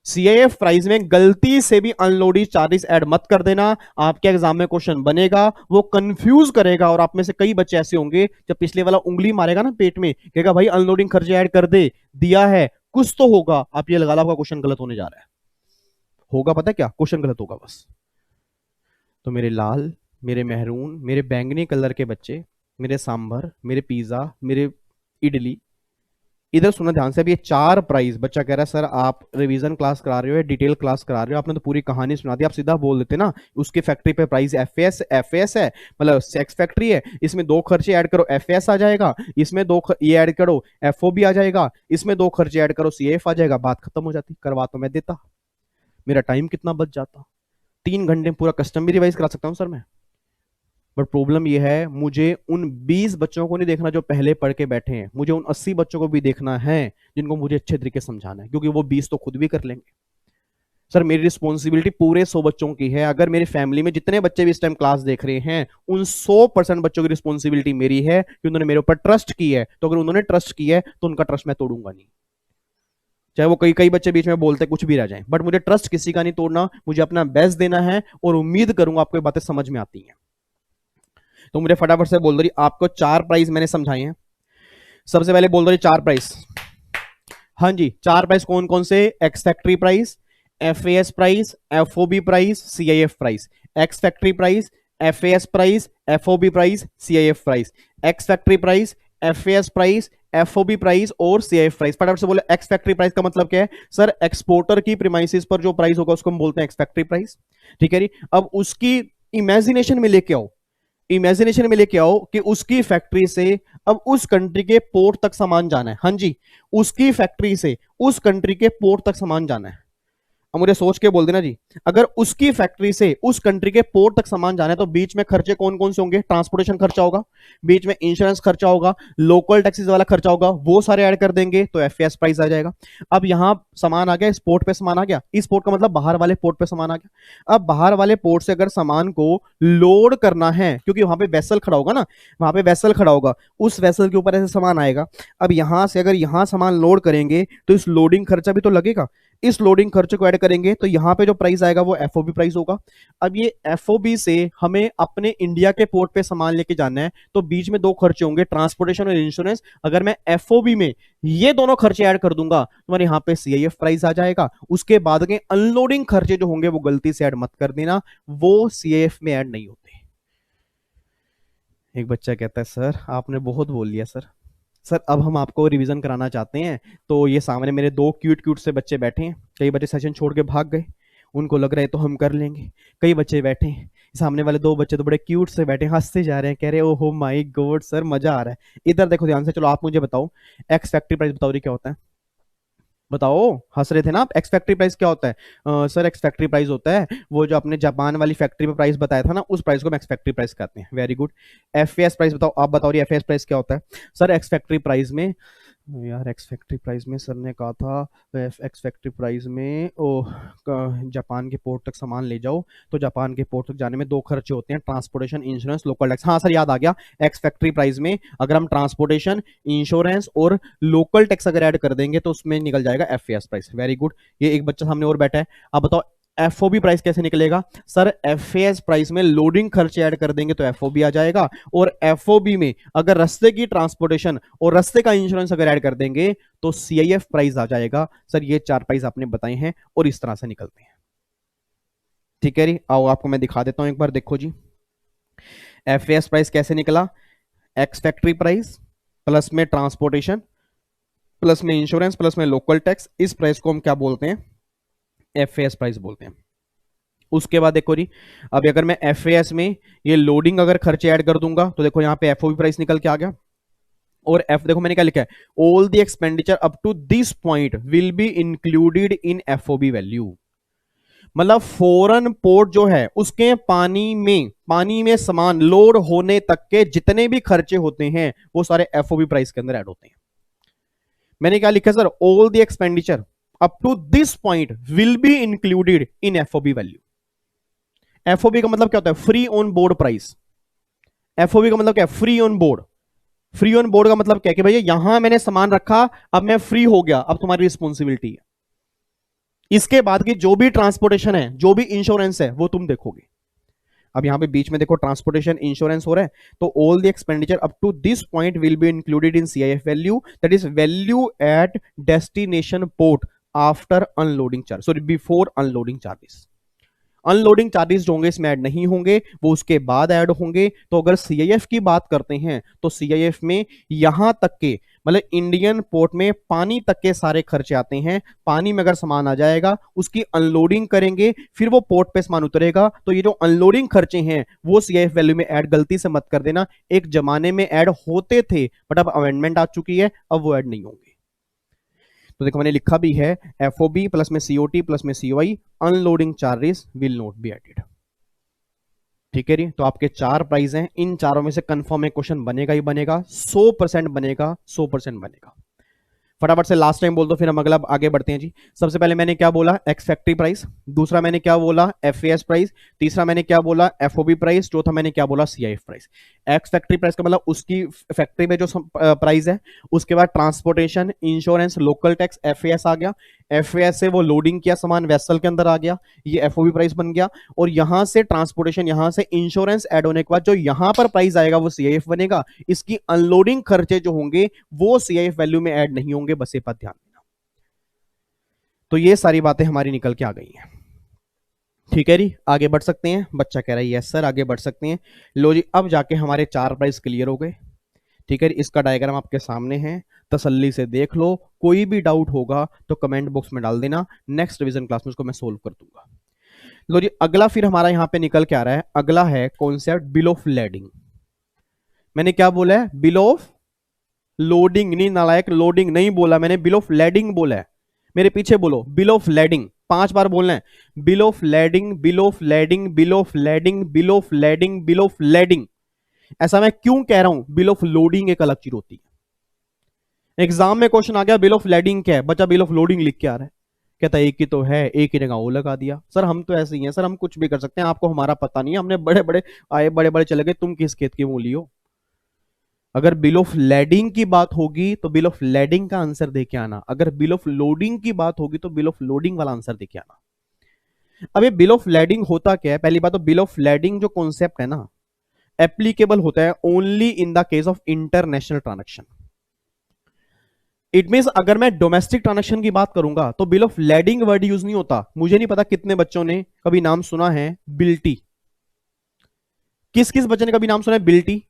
Speaker 1: CIF price में गलती से भी अनलोडिंग चार्जेस ऐड मत कर देना, आपके एग्जाम में क्वेश्चन बनेगा, वो कंफ्यूज करेगा, और आप में से कई बच्चे ऐसे होंगे जब पिछले वाला उंगली मारेगा ना पेट में, कहेगा भाई अनलोडिंग खर्चे ऐड कर दे, दिया है कुछ तो होगा, आप ये लगा लो आपका क्वेश्चन गलत होने जा रहा है। होगा पता क्या, क्वेश्चन गलत होगा बस। तो मेरे लाल, मेरे मेहरून, मेरे बैंगनी कलर के बच्चे, मेरे सांभर, मेरे पिज्जा, मेरे इडली, इधर सुना ध्यान से। अब ये 4 प्राइस, बच्चा कह रहा है सर आप रिवीजन क्लास करा रहे हो, डिटेल क्लास करा रहे हो, आपने तो पूरी कहानी सुना दी, आप सीधा बोल देते ना उसके फैक्ट्री पे प्राइस एफएएस है, मतलब सेक्स फैक्ट्री है, इसमें 2 खर्चे ऐड करो एफएएस आ जाएगा, इसमें ये ऐड करो एफओबी आ जाएगा, इसमें 2 खर्चे ऐड करो सीएफ आ जाएगा, बात खत्म हो जाती। करवा तो मैं देता, मेरा टाइम कितना बच जाता, 3 घंटे पूरा कस्टम भी रिवाइज करा सकता हूं सर मैं। बट प्रॉब्लम ये है, मुझे उन 20 बच्चों को नहीं देखना जो पहले पढ़ के बैठे हैं, मुझे उन 80 बच्चों को भी देखना है जिनको मुझे अच्छे तरीके से समझाना है, क्योंकि वो 20 तो खुद भी कर लेंगे। सर मेरी रिस्पॉन्सिबिलिटी पूरे 100 बच्चों की है, अगर मेरी फैमिली में जितने बच्चे भी इस टाइम क्लास देख रहे हैं उन 100% बच्चों की रिस्पॉन्सिबिलिटी मेरी है कि उन्होंने मेरे ऊपर ट्रस्ट की है, तो अगर उन्होंने ट्रस्ट किया है तो उनका ट्रस्ट मैं तोड़ूंगा नहीं, चाहे वो कई कई बच्चे बीच में बोलते कुछ भी रह जाए, बट मुझे ट्रस्ट किसी का नहीं तोड़ना, मुझे अपना बेस्ट देना है, और उम्मीद करूंगा आपको ये बातें समझ में आती हैं। तो मुझे फटाफट से बोल दो जी, आपको 4 प्राइस मैंने समझाए हैं। सबसे पहले बोल दो जी 4 प्राइस, हाँ जी 4 प्राइस कौन कौन से, ex factory price, FAS price, FOB price, CIF price. Ex factory price, FAS price, FOB price, CIF price. Ex factory price, FAS price, FOB price और सीआईएफ प्राइस। फटाफट से बोले, एक्स फैक्ट्री प्राइस का मतलब क्या है सर, एक्सपोर्टर की premises पर जो प्राइस होगा उसको हम बोलते हैं एक्स फैक्ट्री प्राइस, ठीक है जी। अब उसकी इमेजिनेशन में लेके आओ, इमेजिनेशन में लेके आओ कि उसकी फैक्ट्री से अब उस कंट्री के पोर्ट तक सामान जाना है। हाँ जी, उसकी फैक्ट्री से उस कंट्री के पोर्ट तक सामान जाना है। अब मुझे सोच के बोल देना जी, अगर उसकी फैक्ट्री से उस कंट्री के पोर्ट तक सामान जाना है तो बीच में खर्चे कौन कौन से होंगे? ट्रांसपोर्टेशन खर्चा होगा, बीच में इंश्योरेंस खर्चा होगा, लोकल टैक्सेस वाला खर्चा होगा, वो सारे ऐड कर देंगे तो एफएएस प्राइस आ जाएगा। अब यहां सामान आ गया, इस पोर्ट पे सामान आ गया, इस पोर्ट का मतलब बाहर वाले पोर्ट पे सामान आ गया। अब बाहर वाले पोर्ट से अगर सामान को लोड करना है, क्योंकि वहां पे वेसल खड़ा होगा ना, वहां पे वेसल खड़ा होगा, उस वेसल के ऊपर ऐसे सामान आएगा। अब यहां से अगर यहां सामान लोड करेंगे तो इस लोडिंग खर्चा भी तो लगेगा, इस लोडिंग खर्चे को ऐड करेंगे तो यहां पे जो प्राइस आएगा वो एफओबी प्राइस होगा। अब ये एफओबी से हमें अपने इंडिया के पोर्ट पे सामान लेके जाना है तो बीच में दो खर्चे होंगे, ट्रांसपोर्टेशन और इंश्योरेंस। अगर मैं एफओबी में ये दोनों खर्चे ऐड कर दूंगा तो यहाँ पे सीआईएफ प्राइस आ जाएगा। उसके बाद के अनलोडिंग खर्चे जो होंगे वो गलती से ऐड मत कर देना, वो सीआईएफ में ऐड नहीं होते। एक बच्चा कहता है सर आपने बहुत बोल लिया सर। सर अब हम आपको रिवीजन कराना चाहते हैं। तो ये सामने मेरे दो क्यूट क्यूट से बच्चे बैठे हैं, कई बच्चे सेशन छोड़ के भाग गए, उनको लग रहा है तो हम कर लेंगे। कई बच्चे बैठे हैं, सामने वाले दो बच्चे तो बड़े क्यूट से बैठे हंसते जा रहे हैं, कह रहे ओहो माय गॉड सर मजा आ रहा है। इधर देखो ध्यान से, चलो आप मुझे बताओ एक्स फैक्ट्री प्राइस बताओ क्या होता है? बताओ, हंस रहे थे ना आप। एक्स फैक्ट्री प्राइस क्या होता है? सर एक्स फैक्ट्री प्राइस होता है वो जो आपने जापान वाली फैक्ट्री पे प्राइस बताया था ना, उस प्राइस को हम एक्स फैक्ट्री प्राइस कहते हैं। Very good. एफएएस प्राइस बताओ, आप बताओ ये एफएएस प्राइस क्या होता है? सर एक्स फैक्ट्री प्राइस में, यार एक्स फैक्ट्री प्राइस में सर ने कहा था एक्स फैक्ट्री प्राइस में जापान के पोर्ट तक सामान ले जाओ तो जापान के पोर्ट तक जाने में दो खर्चे होते हैं, ट्रांसपोर्टेशन, इंश्योरेंस, लोकल टैक्स। हाँ सर याद आ गया, एक्स फैक्ट्री प्राइस में अगर हम ट्रांसपोर्टेशन, इंश्योरेंस और लोकल टैक्स अगर ऐड कर देंगे तो उसमें निकल जाएगा एफएएस प्राइस। Very good. ये एक बच्चा सामने और बैठा है, अब बताओ एफओबी प्राइस कैसे निकलेगा? सर एफएएस प्राइस में लोडिंग खर्चे ऐड कर देंगे तो एफओबी आ जाएगा, और एफओबी में अगर रास्ते की ट्रांसपोर्टेशन और रास्ते का इंश्योरेंस अगर ऐड कर देंगे तो सीआईएफ प्राइस आ जाएगा। सर ये चार प्राइस आपने बताए हैं और इस तरह से निकलते हैं। ठीक है जी, आओ आपको मैं दिखा देता हूं एक बार, देखो जी एफएएस प्राइस कैसे निकला। एक्स फैक्ट्री प्राइस प्लस में ट्रांसपोर्टेशन प्लस में इंश्योरेंस प्लस में लोकल टैक्स, इस प्राइस को हम क्या बोलते हैं? एफएएस प्राइस बोलते हैं। उसके बाद देखो जी, अब अगर मैं एफएएस में ये लोडिंग अगर खर्चे ऐड कर दूंगा तो देखो यहाँ पे एफओबी प्राइस निकल के आ गया। और एफ देखो मैंने क्या लिखा है, all the expenditure up to this point will be included in FOB value. मतलब फॉरेन पोर्ट जो है उसके पानी में सामान लोड होने तक के जितने भी खर्चे होते हैं वो सारे एफओबी प्राइस के अंदर ऐड होते हैं। मैंने क्या लिखा sir, all the expenditure up to this point will be included in FOB value. FOB का मतलब क्या होता है? Free on board price. FOB का मतलब क्या है? Free on board. Free on board का मतलब क्या है कि भैया यहां मैंने सामान रखा, अब मैं फ्री हो गया, अब तुम्हारी रिस्पॉन्सिबिलिटी है। इसके बाद की जो भी ट्रांसपोर्टेशन है, जो भी इंश्योरेंस है, वो तुम देखोगे। अब यहां पे बीच में देखो ट्रांसपोर्टेशन, इंश्योरेंस हो रहा है, तो all the expenditure up to this point will be included in CIF value, that is value at destination port after unloading charge, sorry before unloading charges. Unloading charges जो होंगे इसमें ऐड नहीं होंगे, वो उसके बाद ऐड होंगे। तो अगर सीआईएफ की बात करते हैं तो सीआईएफ में यहां तक के मतलब इंडियन पोर्ट में पानी तक के सारे खर्चे आते हैं। पानी में अगर सामान आ जाएगा उसकी अनलोडिंग करेंगे, फिर वो पोर्ट पे सामान उतरेगा, तो ये जो अनलोडिंग खर्चे हैं वो सीआईएफ वैल्यू में ऐड गलती से मत कर देना। एक जमाने में ऐड होते थे बट अब अमेंडमेंट आ चुकी है, अब वो ऐड नहीं होंगे। तो देखो मैंने लिखा भी है, एफओबी प्लस में सीओटी प्लस में COI, unloading charges will not be added. ठीक है जी, तो आपके चार प्राइस हैं, इन चारों में से कंफर्म एक क्वेश्चन बनेगा ही बनेगा, 100% बनेगा, 100% बनेगा। फटाफट से लास्ट टाइम बोल दो फिर हम अगला आगे बढ़ते हैं जी। सबसे पहले मैंने क्या बोला? X factory price. दूसरा मैंने क्या बोला? एफएएस प्राइस। तीसरा मैंने क्या बोला? FOB price. चौथा मैंने क्या बोला? CIF price. Ex factory price का मतलब उसकी फैक्ट्री में जो प्राइस है, उसके बाद ट्रांसपोर्टेशन, इंश्योरेंस, लोकल टैक्स, एफएएस आ गया। एफएएस से वो लोडिंग किया सामान वेसल के अंदर आ गया, ये एफओबी प्राइस बन गया। और यहां से ट्रांसपोर्टेशन, यहां से इंश्योरेंस ऐड होने के बाद जो यहां पर प्राइस आएगा वो सीआईएफ बनेगा। इसकी अनलोडिंग खर्चे जो होंगे वो सीआईएफ वैल्यू में ऐड नहीं होंगे, बस ये बात ध्यान देना। तो ये सारी बातें हमारी निकल के आ गई हैं। ठीक है जी, आगे बढ़ सकते हैं। बच्चा कह रहा है यस सर आगे बढ़ सकते हैं। लो जी, अब जाके हमारे चार प्राइस क्लियर हो गए। ठीक है, इसका डायग्राम आपके सामने है, तसल्ली से देख लो। कोई भी डाउट होगा तो कमेंट बॉक्स में डाल देना, नेक्स्ट रिवीजन क्लास में उसको मैं सोल्व कर दूंगा। लो जी, अगला फिर हमारा यहां पे निकल के आ रहा है, अगला है कॉन्सेप्ट बिल ऑफ लेडिंग। मैंने क्या बोला है? बिल ऑफ लोडिंग नहीं नालायक, लोडिंग नहीं बोला मैंने, बिल ऑफ लेडिंग बोला है। मेरे पीछे बोलो, बिल ऑफ लेडिंग, 5 बार बोलना है। Bill of lading, bill of lading, bill of lading, bill of lading, bill of lading. ऐसा मैं क्यों कह रहा हूं? बिल ऑफ लोडिंग एक अलग चीज होती है। एग्जाम में क्वेश्चन आ गया बिल ऑफ लेडिंग क्या है, बच्चा बिल ऑफ लोडिंग लिख के आ रहा है, कहता है एक ही तो है, एक ही जगह वो लगा दिया। सर हम तो ऐसे ही हैं सर, हम कुछ भी कर सकते हैं, आपको हमारा पता नहीं है, हमने बड़े बड़े आए बड़े बड़े चले गए, तुम किस खेत की मूली हो? अगर बिल ऑफ लेडिंग की बात होगी तो बिल ऑफ लेडिंग का आंसर दे के आना, अगर बिल ऑफ लोडिंग की बात होगी तो बिल ऑफ लोडिंग वाला आंसर दे के आना। अब ये बिल ऑफ लेडिंग होता क्या है? पहली बात तो बिल ऑफ लेडिंग जो कॉन्सेप्ट है ना, एप्लीकेबल होता है only in the case of international transaction. It mean अगर मैं डोमेस्टिक ट्रांजेक्शन की बात करूंगा तो bill of lading word use नहीं होता। मुझे नहीं पता कितने बच्चों ने कभी नाम सुना है बिल्टी। किस किस बच्चे ने कभी नाम सुना है बिल्टी?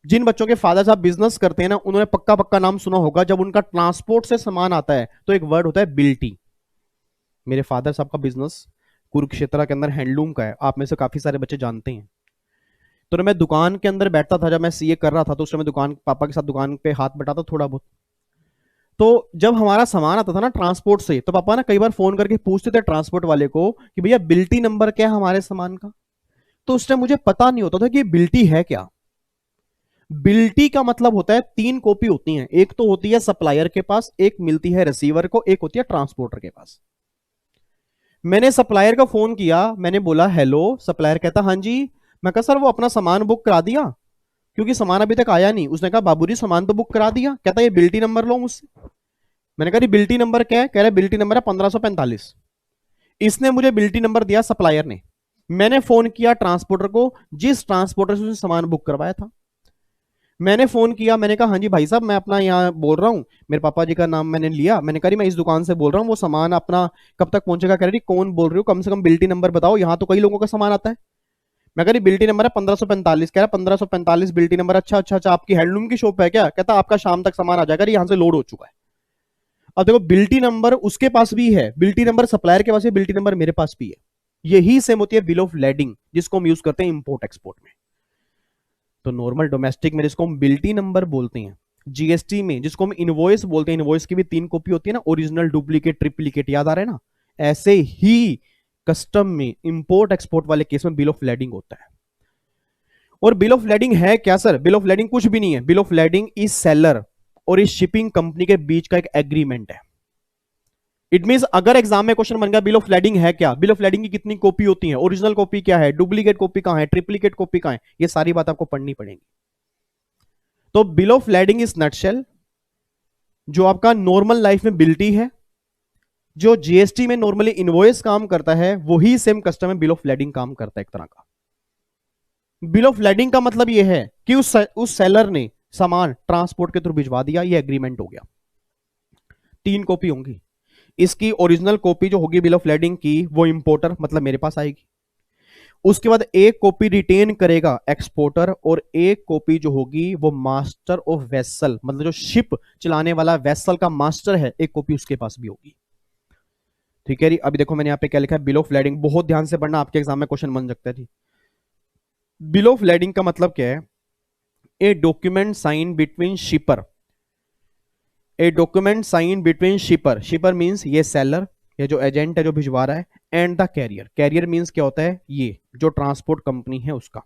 Speaker 1: जिन बच्चों के फादर साहब बिजनेस करते हैं ना, उन्होंने पक्का पक्का नाम सुना होगा। जब उनका ट्रांसपोर्ट से सामान आता है तो एक वर्ड होता है बिल्टी। मेरे फादर साहब का बिजनेस कुरुक्षेत्र के अंदर हैंडलूम का है, आप में से काफी सारे बच्चे जानते हैं। तो मैं दुकान के अंदर बैठता था, जब मैं सीए कर रहा था तो उस समय दुकान पापा के साथ दुकान पे हाथ बटाता थोड़ा बहुत। तो जब हमारा सामान आता था ना ट्रांसपोर्ट से, तो पापा ना कई बार फोन करके पूछते थे ट्रांसपोर्ट वाले को कि भैया बिल्टी नंबर क्या है हमारे सामान का। तो उस टाइम मुझे पता नहीं होता था कि बिल्टी है क्या। बिल्टी का मतलब होता है 3 कॉपी होती हैं, एक तो होती है सप्लायर के पास, एक मिलती है रिसीवर को, एक होती है ट्रांसपोर्टर के पास। मैंने सप्लायर का फोन किया, मैंने बोला हेलो, सप्लायर कहता हाँ जी। मैं कहा सर वो अपना सामान बुक करा दिया, क्योंकि सामान अभी तक आया नहीं। उसने कहा बाबूजी सामान तो बुक करा दिया। कहता ये बिल्टी नंबर लो मुझसे। मैंने कहा बिल्टी नंबर क्या है? कह रहा बिल्टी नंबर है 1545। इसने मुझे बिल्टी नंबर दिया सप्लायर ने। मैंने फोन किया ट्रांसपोर्टर को, जिस ट्रांसपोर्टर से उसने सामान बुक करवाया था। मैंने फोन किया, मैंने कहा हाँ जी भाई साहब मैं अपना यहाँ बोल रहा हूँ, मेरे पापा जी का नाम मैंने लिया, मैंने कहा मैं इस दुकान से बोल रहा हूँ, वो सामान अपना कब तक पहुंचेगा? कह रही कौन बोल रही हो, कम से कम बिल्टी नंबर बताओ, यहाँ तो कई लोगों का सामान आता है। मैं कह रही बिल्टी नंबर है 1545। कह रहा 1545 बिल्टी नंबर, अच्छा अच्छा अच्छा, आपकी हैंडलूम की शॉप है क्या? कहता आपका शाम तक सामान आ जाएगा, यहाँ से लोड हो चुका है। अब देखो बिल्टी नंबर उसके पास भी है, बिल्टी नंबर सप्लायर के पास है, बिल्टी नंबर मेरे पास भी है। यही सेम होती है बिल ऑफ लेडिंग, जिसको हम यूज करते हैं इंपोर्ट एक्सपोर्ट में। तो नॉर्मल डोमेस्टिक में जिसको हम बिल्टी नंबर बोलते हैं, जीएसटी में जिसको हम इनवॉइस बोलते हैं, इनवॉइस की भी 3 कॉपी होती है ना, ओरिजिनल डुप्लीकेट ट्रिप्लीकेट, याद आ रहा है ना? ऐसे ही कस्टम में इंपोर्ट एक्सपोर्ट वाले केस में बिल ऑफ लेडिंग होता है। और बिल ऑफ लेडिंग है क्या सर? बिल ऑफ लेडिंग कुछ भी नहीं है। Bill of lading is seller और इस शिपिंग कंपनी के बीच का एक एग्रीमेंट है। इट मींस अगर एग्जाम में क्वेश्चन बन गया बिल ऑफ लेडिंग है क्या, बिल ऑफ लेडिंग की कितनी कॉपी होती है, ओरिजिनल कॉपी क्या है, डुप्लीकेट कॉपी कहां है, ट्रिप्लीकेट कॉपी कहां है, ये सारी बात आपको पढ़नी पड़ेगी। तो bill of lading is nutshell जो आपका नॉर्मल लाइफ में बिल्टी है, जो जीएसटी में नॉर्मली इनवॉइस काम करता है, वही सेम कस्टम में बिल ऑफ लेडिंग काम करता है एक तरह का। बिल ऑफ लेडिंग का मतलब यह है कि उस सेलर ने सामान ट्रांसपोर्ट के थ्रू भिजवा दिया, ये एग्रीमेंट हो गया। 3 कॉपी होंगी, इसकी ओरिजिनल कॉपी जो होगी बिल ऑफ लेडिंग की वो इंपोर्टर मतलब मेरे पास आएगी। उसके बाद एक कॉपी रिटेन करेगा एक्सपोर्टर, और एक कॉपी जो होगी वो मास्टर ऑफ वेसल, मतलब जो शिप चलाने वाला वेसल का मास्टर है, एक कॉपी उसके पास भी होगी। ठीक है जी। अभी देखो मैंने यहां पे क्या लिखा है, बिल ऑफ लेडिंग, बहुत ध्यान से पढ़ना, आपके एग्जाम में क्वेश्चन बन सकता है जी। बिल ऑफ लेडिंग का मतलब क्या है? A document sign between shipper, a document sign between shipper, shipper means ये सेलर, ये जो एजेंट है जो भिजवा रहा है, and the carrier, carrier means क्या होता है? ये जो ट्रांसपोर्ट कंपनी है उसका।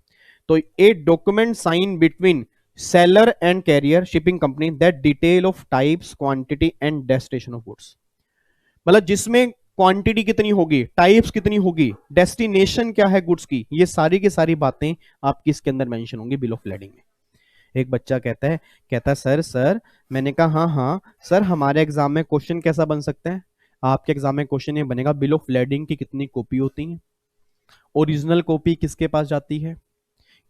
Speaker 1: तो a document sign between seller and carrier shipping company that detail of types quantity and destination of goods, मतलब जिसमें क्वांटिटी कितनी होगी, टाइप्स कितनी होगी, डेस्टिनेशन क्या है गुड्स की, ये सारी की सारी बातें आपकी इसके अंदर मेंशन होंगी बिल ऑफ लेडिंग में। एक बच्चा कहता है सर सर, मैंने कहा हाँ हाँ सर, हमारे एग्जाम में क्वेश्चन कैसा बन सकता है? आपके एग्जाम में क्वेश्चन ये बनेगा बिल ऑफ लेडिंग की कितनी कॉपी होती है, ओरिजिनल कॉपी किसके पास जाती है,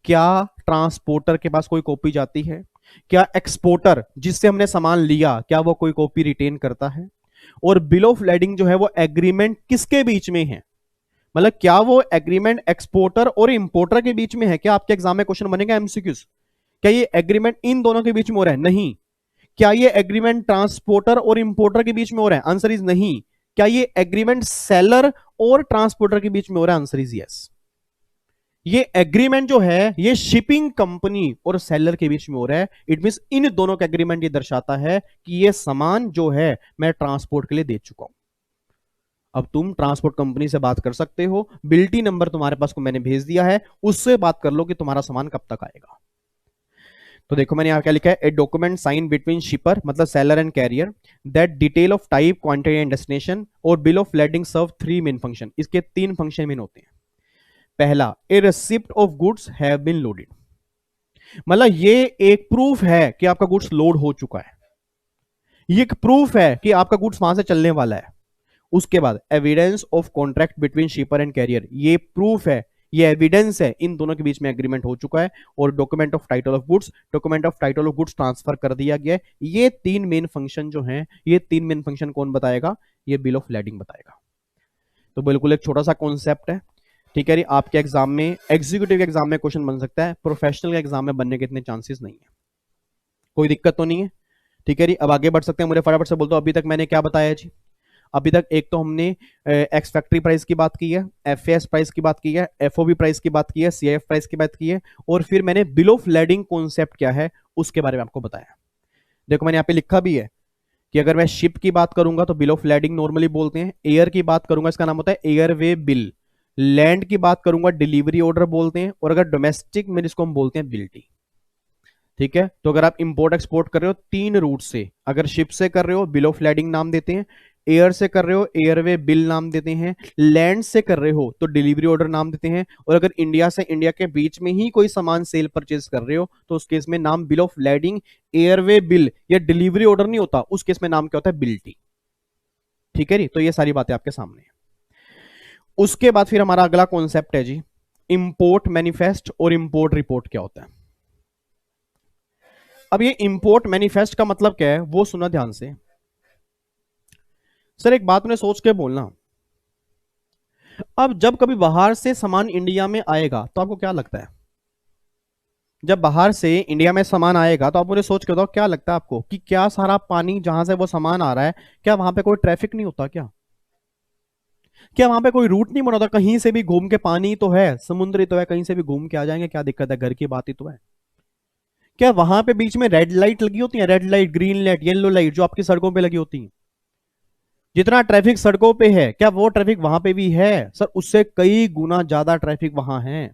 Speaker 1: क्या ट्रांसपोर्टर के पास कोई कॉपी जाती है, क्या एक्सपोर्टर जिससे हमने सामान लिया क्या वो कोई कॉपी रिटेन करता है, और बिल ऑफ लेडिंग जो है वो एग्रीमेंट किसके बीच में है, मतलब क्या वो एग्रीमेंट एक्सपोर्टर और इंपोर्टर के बीच में है? क्या आपके एग्जाम में क्वेश्चन बनेगा एमसीक्यूज, क्या ये एग्रीमेंट इन दोनों के बीच में हो रहा है? नहीं। क्या ये एग्रीमेंट ट्रांसपोर्टर और इंपोर्टर के बीच में हो रहा है? आंसर इज नहीं। क्या ये एग्रीमेंट सेलर और ट्रांसपोर्टर के बीच में हो रहा है? Answer is yes. ये एग्रीमेंट जो है ये शिपिंग कंपनी और सेलर के बीच में हो रहा है। इट मींस इन दोनों का एग्रीमेंट ये दर्शाता है कि ये सामान जो है मैं ट्रांसपोर्ट के लिए दे चुका हूं। अब तुम ट्रांसपोर्ट कंपनी से बात कर सकते हो, बिल्टी नंबर तुम्हारे पास को मैंने भेज दिया है, उससे बात कर लो कि तुम्हारा सामान कब तक आएगा। तो देखो मैंने यहां क्या लिखा है, a document sign between shipper मतलब seller and carrier that detail of type quantity and destination और bill of landing serve three main function. इसके तीन फंक्शन मेन होते हैं। पहला, a receipt of goods have been loaded, मतलब ये एक प्रूफ है कि आपका गुड्स लोड हो चुका है, ये एक प्रूफ है कि आपका गुड्स वहां से चलने वाला है। उसके बाद evidence of contract between shipper and carrier, ये प्रूफ है, ये एविडेंस है इन दोनों के बीच में एग्रीमेंट हो चुका है। और document of title of goods, document of title of goods transfer कर दिया गया है। ये तीन मेन फंक्शन जो हैं, ये तीन मेन फंक्शन कौन बताएगा? ये बिल ऑफ लैंडिंग बताएगा। तो बिल्कुल एक छोटा सा कॉन्सेप्ट है, ठीक है। आपके एग्जाम में, एग्जीक्यूटिव एग्जाम में क्वेश्चन बन सकता है, प्रोफेशनल के एग्जाम में बनने के इतने चांसेस नहीं है। कोई दिक्कत तो नहीं है, ठीक है। अब आगे बढ़ सकते हैं। मुझे फटाफट से बोल दो अभी तक मैंने क्या बताया जी। अभी तक एक तो हमने एक्स फैक्ट्री प्राइस की बात की है, एफएस प्राइस की बात की है, एफओबी प्राइस की बात की है, सीआईएफ प्राइस की बात की है, और फिर मैंने बिल ऑफ लैंडिंग कॉन्सेप्ट क्या है उसके बारे में आपको बताया। देखो मैंने यहाँ पे लिखा भी है कि अगर मैं शिप की बात करूंगा तो बिल ऑफ लैंडिंग नॉर्मली बोलते हैं, एयर की बात करूंगा इसका नाम होता है एयरवे बिल, लैंड की बात करूंगा डिलीवरी ऑर्डर बोलते हैं, और अगर डोमेस्टिक में जिसको हम बोलते हैं बिल्टी, ठीक है। तो अगर आप इंपोर्ट एक्सपोर्ट कर रहे हो तीन रूट से, अगर शिप से कर रहे हो बिल ऑफ लैंडिंग नाम देते हैं, एयर से कर रहे हो एयरवे बिल नाम देते हैं, लैंड से कर रहे हो तो डिलीवरी ऑर्डर नाम देते हैं, और अगर इंडिया से इंडिया के बीच में ही कोई सामान सेल परचेज कर रहे हो तो उस केस में नाम bill of landing, airway bill या डिलीवरी ऑर्डर नहीं होता, उस केस में नाम क्या होता है? बिल्टी, ठीक है जी। तो ये सारी बातें आपके सामने है। उसके बाद फिर हमारा अगला कॉन्सेप्ट है जी इंपोर्ट मैनिफेस्ट और इंपोर्ट रिपोर्ट क्या होता है। अब ये इंपोर्ट मैनिफेस्ट का मतलब क्या है वो सुना ध्यान से। सर एक बात उन्हें सोच के बोलना, अब जब कभी बाहर से सामान इंडिया में आएगा तो आपको क्या लगता है? जब बाहर से इंडिया में सामान आएगा तो आप मुझे सोच के बताओ क्या लगता है आपको कि क्या सारा पानी जहां से वो सामान आ रहा है, क्या वहां पे कोई ट्रैफिक नहीं होता? क्या वहां पे कोई रूट नहीं बना होता? कहीं से भी घूम के, पानी तो है, समुद्र ही तो है, कहीं से भी घूम के आ जाएंगे, क्या दिक्कत है? घर की बात ही तो है। क्या वहां पे बीच में रेड लाइट लगी होती है? Red light, green light, yellow light जो आपकी सड़कों पे लगी होती है। जितना ट्रैफिक सड़कों पे है क्या वो ट्रैफिक वहां पे भी है? सर उससे कई गुना ज्यादा ट्रैफिक वहां है।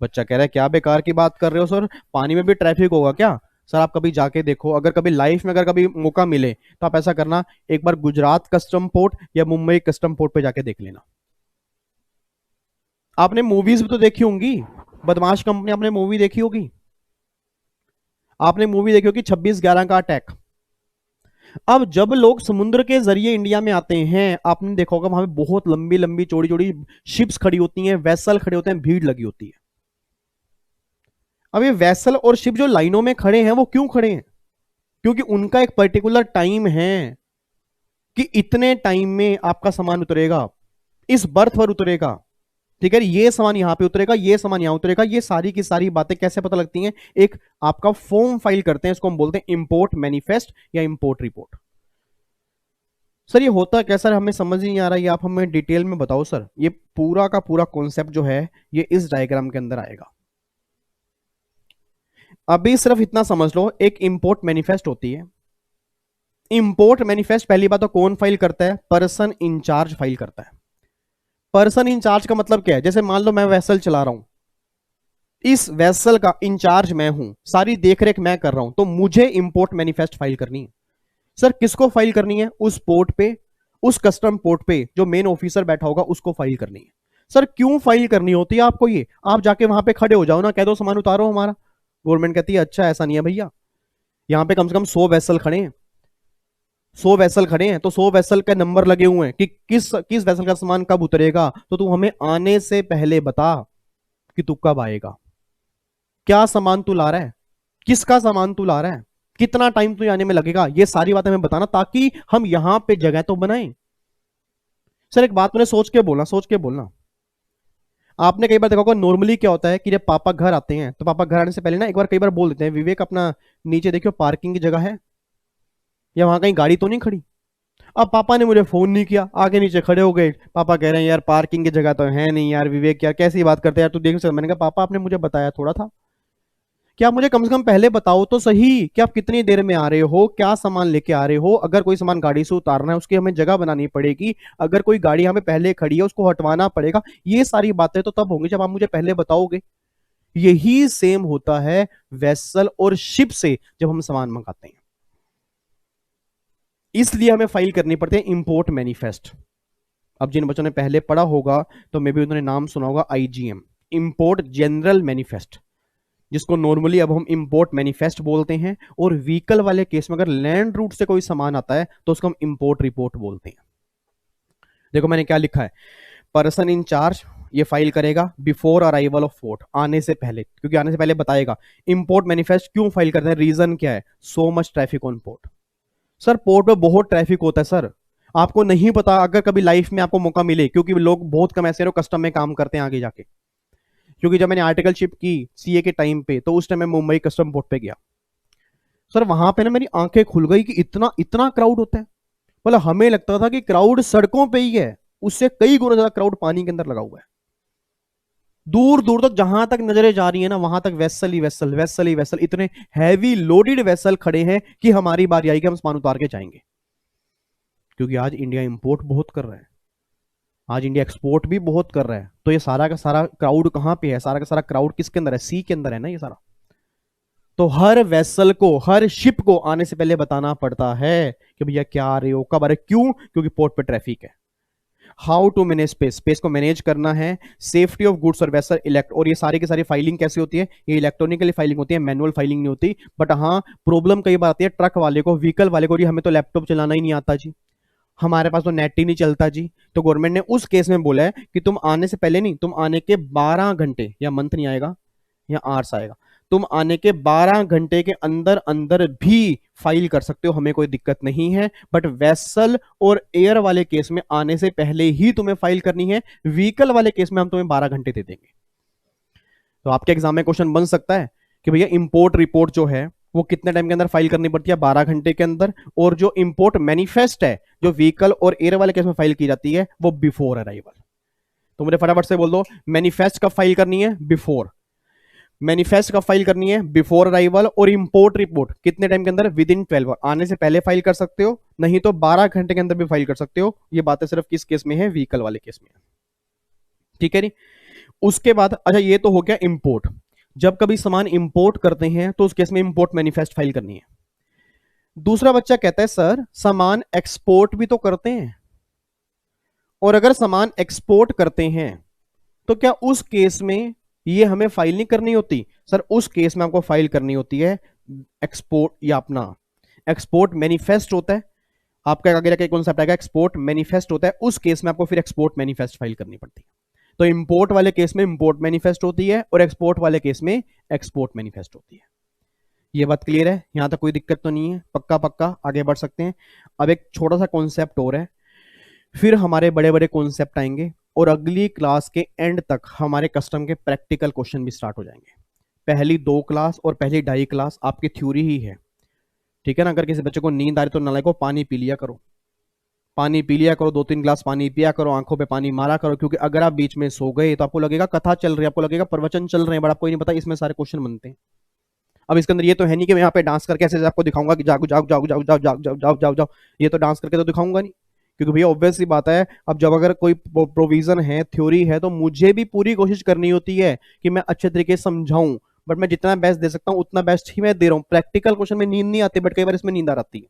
Speaker 1: बच्चा कह रहा है क्या बेकार की बात कर रहे हो सर, पानी में भी ट्रैफिक होगा क्या? सर आप कभी जाके देखो, अगर कभी लाइफ में अगर कभी मौका मिले तो आप ऐसा करना, एक बार गुजरात कस्टम पोर्ट या मुंबई कस्टम पोर्ट पे जाके देख लेना। आपने मूवीज भी तो देखी होंगी, बदमाश कंपनी आपने मूवी देखी होगी, आपने मूवी देखी होगी 26/11 का अटैक। अब जब लोग समुद्र के जरिए इंडिया में आते हैं, आपने देखा होगा वहां पे बहुत लंबी लंबी चौड़ी चौड़ी शिप्स खड़ी होती हैं, वेसल खड़े होते हैं, भीड़ लगी होती है। अब ये वेसल और शिप जो लाइनों में खड़े हैं वो क्यों खड़े हैं? क्योंकि उनका एक पर्टिकुलर टाइम है कि इतने टाइम में आपका सामान उतरेगा, इस बर्थ पर उतरेगा, ठीक है। ये सामान यहां पे उतरेगा, ये सामान यहां उतरेगा। ये सारी की सारी बातें कैसे पता लगती हैं? एक आपका फॉर्म फाइल करते हैं, इसको हम बोलते हैं इंपोर्ट मैनिफेस्ट या इंपोर्ट रिपोर्ट। सर ये होता क्या? सर हमें समझ नहीं आ रहा, ये आप हमें डिटेल में बताओ सर। ये पूरा का पूरा कॉन्सेप्ट जो है ये इस डायग्राम के अंदर आएगा। अभी सिर्फ इतना समझ लो, एक इंपोर्ट मैनिफेस्ट होती है। इंपोर्ट मैनिफेस्ट पहली बात तो कौन फाइल करता है? पर्सन इंचार्ज फाइल करता है। पर्सन इंचार्ज का मतलब क्या है? जैसे मान लो मैं वेसल चला रहा हूं, इस वेसल का इंचार्ज मैं हूं, सारी देखरेख मैं कर रहा हूं, तो मुझे इंपोर्ट मैनिफेस्ट फाइल करनी है। सर किसको फाइल करनी है? उस पोर्ट पे, उस कस्टम पोर्ट पे जो मेन ऑफिसर बैठा होगा उसको फाइल करनी है। सर क्यों फाइल करनी होती है आपको? ये आप जाके वहां पे खड़े हो जाओ ना, कह दो सामान उतारो हमारा। गवर्नमेंट कहती है अच्छा ऐसा नहीं है भैया, यहाँ पे कम से कम 100 वेसल खड़े हैं, 100 वेसल खड़े हैं, तो 100 वेसल के नंबर लगे हुए हैं कि किस किस वेसल का सामान कब उतरेगा, तो तू हमें आने से पहले बता कि तू कब आएगा, क्या सामान तू ला रहा है, किसका सामान तू ला रहा है, कितना टाइम तुझे आने में लगेगा, ये सारी बातें हमें बताना ताकि हम यहां पे जगह तो बनाएं। सर एक बात मैंने सोच के बोलना, सोच के बोलना। आपने कई बार देखा होगा नॉर्मली क्या होता है कि जब पापा घर आते हैं तो पापा घर आने से पहले ना एक बार कई बार बोल देते हैं, विवेक अपना नीचे देखियो पार्किंग की जगह है, या वहां कहीं गाड़ी तो नहीं खड़ी। अब पापा ने मुझे फोन नहीं किया, आगे नीचे खड़े हो गए, पापा कह रहे हैं यार पार्किंग की जगह तो है नहीं यार विवेक, यार कैसी बात करते हैं यार, तू देख सकता। मैंने कहा पापा आपने मुझे बताया थोड़ा था, क्या आप मुझे कम से कम पहले बताओ तो सही कि आप कितनी देर में आ रहे हो, क्या सामान लेके आ रहे हो, अगर कोई सामान गाड़ी से उतारना है उसकी हमें जगह बनानी पड़ेगी, अगर कोई गाड़ी हमें पहले खड़ी है उसको हटवाना पड़ेगा, ये सारी बातें तो तब होंगी जब आप मुझे पहले बताओगे। यही सेम होता है वेसल और शिप से जब हम सामान मंगाते हैं, इसलिए हमें फाइल करनी पड़ती है इंपोर्ट मैनिफेस्ट। अब जिन बच्चों ने पहले पढ़ा होगा तो मे भी उन्होंने नाम सुना होगा आईजीएम, इंपोर्ट जनरल मैनिफेस्ट, जिसको नॉर्मली अब हम इंपोर्ट मैनिफेस्ट बोलते हैं। और व्हीकल वाले केस में अगर लैंड रूट से कोई सामान आता है तो उसको हम इंपोर्ट रिपोर्ट बोलते हैं। देखो मैंने क्या लिखा है, पर्सन इन चार्ज ये फाइल करेगा बिफोर अराइवल ऑफ पोर्ट, आने से पहले, क्योंकि आने से पहले बताएगा। इंपोर्ट मैनिफेस्ट क्यों फाइल करते हैं, रीजन क्या है, so much traffic on port. Sir port पे बहुत ट्रैफिक होता है सर, आपको नहीं पता, अगर कभी लाइफ में आपको मौका मिले, क्योंकि लोग बहुत कम ऐसे कस्टम में काम करते हैं आगे जाके, क्योंकि जब मैंने आर्टिकलशिप की सीए के टाइम पे तो उस टाइम मैं मुंबई कस्टम पोर्ट पे गया सर, वहां पे ना मेरी आंखें खुल गई कि इतना इतना क्राउड होता है। मतलब हमें लगता था कि क्राउड सड़कों पे ही है, उससे कई गुना ज्यादा क्राउड पानी के अंदर लगा हुआ है। दूर दूर तक जहां तक नजरें जा रही है ना वहां तक वेसल ही वेसल, वेसल ही वेसल, इतने हैवी लोडेड वेसल खड़े हैं कि हमारी बारी आएगी हम सामान उतार के जाएंगे। क्योंकि आज इंडिया इंपोर्ट बहुत कर रहा है, आज इंडिया एक्सपोर्ट भी बहुत कर रहा है, तो ये सारा का सारा क्राउड कहां पे है, सारा का सारा क्राउड किसके अंदर है, सी के अंदर है ना ये सारा। तो हर वेसल को, हर शिप को आने से पहले बताना पड़ता है कि भैया क्या आ रहे हो, कब आ रहे, क्यों, क्योंकि पोर्ट पे ट्रैफिक है। How to manage space, space को मैनेज करना है, सेफ्टी ऑफ गुड्स और वेसल इलेक्ट, और ये सारी की सारी फाइलिंग कैसे होती है, ये इलेक्ट्रॉनिकली फाइलिंग होती है, मैनुअल फाइलिंग नहीं होती। बट हाँ प्रॉब्लम कई बार आती है ट्रक वाले को, व्हीकल वाले को, जी हमें तो लैपटॉप चलाना ही नहीं आता जी, हमारे पास तो नेट ही नहीं चलता जी। तो गवर्नमेंट ने उस केस में बोला है कि तुम आने से पहले नहीं, तुम आने के 12 घंटे, या मंथ नहीं आएगा या आवर्स आएगा, तुम आने के 12 घंटे के अंदर अंदर भी फाइल कर सकते हो, हमें कोई दिक्कत नहीं है। बट वेसल और एयर वाले केस में आने से पहले ही तुम्हें फाइल करनी है, व्हीकल वाले केस में हम तुम्हें 12 घंटे दे देंगे। तो आपके एग्जाम में क्वेश्चन बन सकता है कि भैया इंपोर्ट रिपोर्ट जो है वो कितने टाइम के अंदर फाइल करनी पड़ती है, 12 घंटे के अंदर, और जो इंपोर्ट मैनिफेस्ट है जो व्हीकल और एयर वाले केस में फाइल की जाती है वो बिफोर अराइवल। तो मुझे फटाफट से बोल दो, मैनिफेस्ट कब फाइल करनी है, बिफोर, मैनिफेस्ट कब फाइल करनी है, बिफोर अराइवल, और इंपोर्ट रिपोर्ट कितने टाइम के अंदर, विद इन 12 आने से पहले फाइल कर सकते हो, नहीं तो 12 घंटे के अंदर भी फाइल कर सकते हो। ये बातें सिर्फ किस केस में है, व्हीकल वाले केस में। ठीक है नी। उसके बाद अच्छा ये तो हो गया इंपोर्ट, जब कभी सामान इंपोर्ट करते हैं तो उस केस में इंपोर्ट मैनिफेस्ट फाइल करनी है। दूसरा बच्चा कहता है सर सामान एक्सपोर्ट भी तो करते हैं, और अगर सामान एक्सपोर्ट करते हैं तो क्या उस केस में ये हमें फाइल नहीं करनी होती, सर उस केस में आपको फाइल करनी होती है एक्सपोर्ट, या अपना एक्सपोर्ट मैनिफेस्ट होता है आपका, आगे जाके कॉन्सेप्ट आएगा एक्सपोर्ट मैनिफेस्ट होता है, उस केस में आपको फिर एक्सपोर्ट मैनिफेस्ट फाइल करनी पड़ती है। तो इंपोर्ट वाले केस में इंपोर्ट मैनिफेस्ट होती है और एक्सपोर्ट वाले केस में एक्सपोर्ट मैनिफेस्ट होती है। ये बात क्लियर है, यहां तक कोई दिक्कत तो नहीं है, पक्का पक्का आगे बढ़ सकते हैं। अब एक छोटा सा कॉन्सेप्ट और है, फिर हमारे बड़े बड़े कॉन्सेप्ट आएंगे, और अगली क्लास के एंड तक हमारे कस्टम के प्रैक्टिकल क्वेश्चन भी स्टार्ट हो जाएंगे। पहली 2 क्लास और पहली 2.5 क्लास आपकी थ्योरी ही है, ठीक है ना। अगर किसी बच्चे को नींद आ रही तो नालायक को पानी पी लिया करो, पानी पी लिया करो, 2-3 ग्लास पानी पिया करो, आंखों पे पानी मारा करो, क्योंकि अगर आप बीच में सो गए तो आपको लगेगा कथा चल रही है, आपको लगेगा प्रवचन चल रहे हैं, बट आपको नहीं पता इसमें सारे क्वेश्चन बनते हैं। अब इसके अंदर ये तो है नहीं कि मैं यहाँ पे डांस करके ऐसे आपको दिखाऊंगा कि जाओ जाओ जाओ जाओ जाओ जाओ जाओ जाओ जाओ जाओ, ये तो डांस करके तो दिखाऊंगा नहीं, क्योंकि भैया ऑब्वियस सी बात है, अब जब अगर कोई प्रोविजन है, थ्योरी है, तो मुझे भी पूरी कोशिश करनी होती है कि मैं अच्छे तरीके से समझाऊं, बट मैं जितना बेस्ट दे सकता हूं उतना बेस्ट ही मैं दे रहा हूं। प्रैक्टिकल क्वेश्चन में नींद नहीं आती, बट कई बार इसमें नींद आ आती है,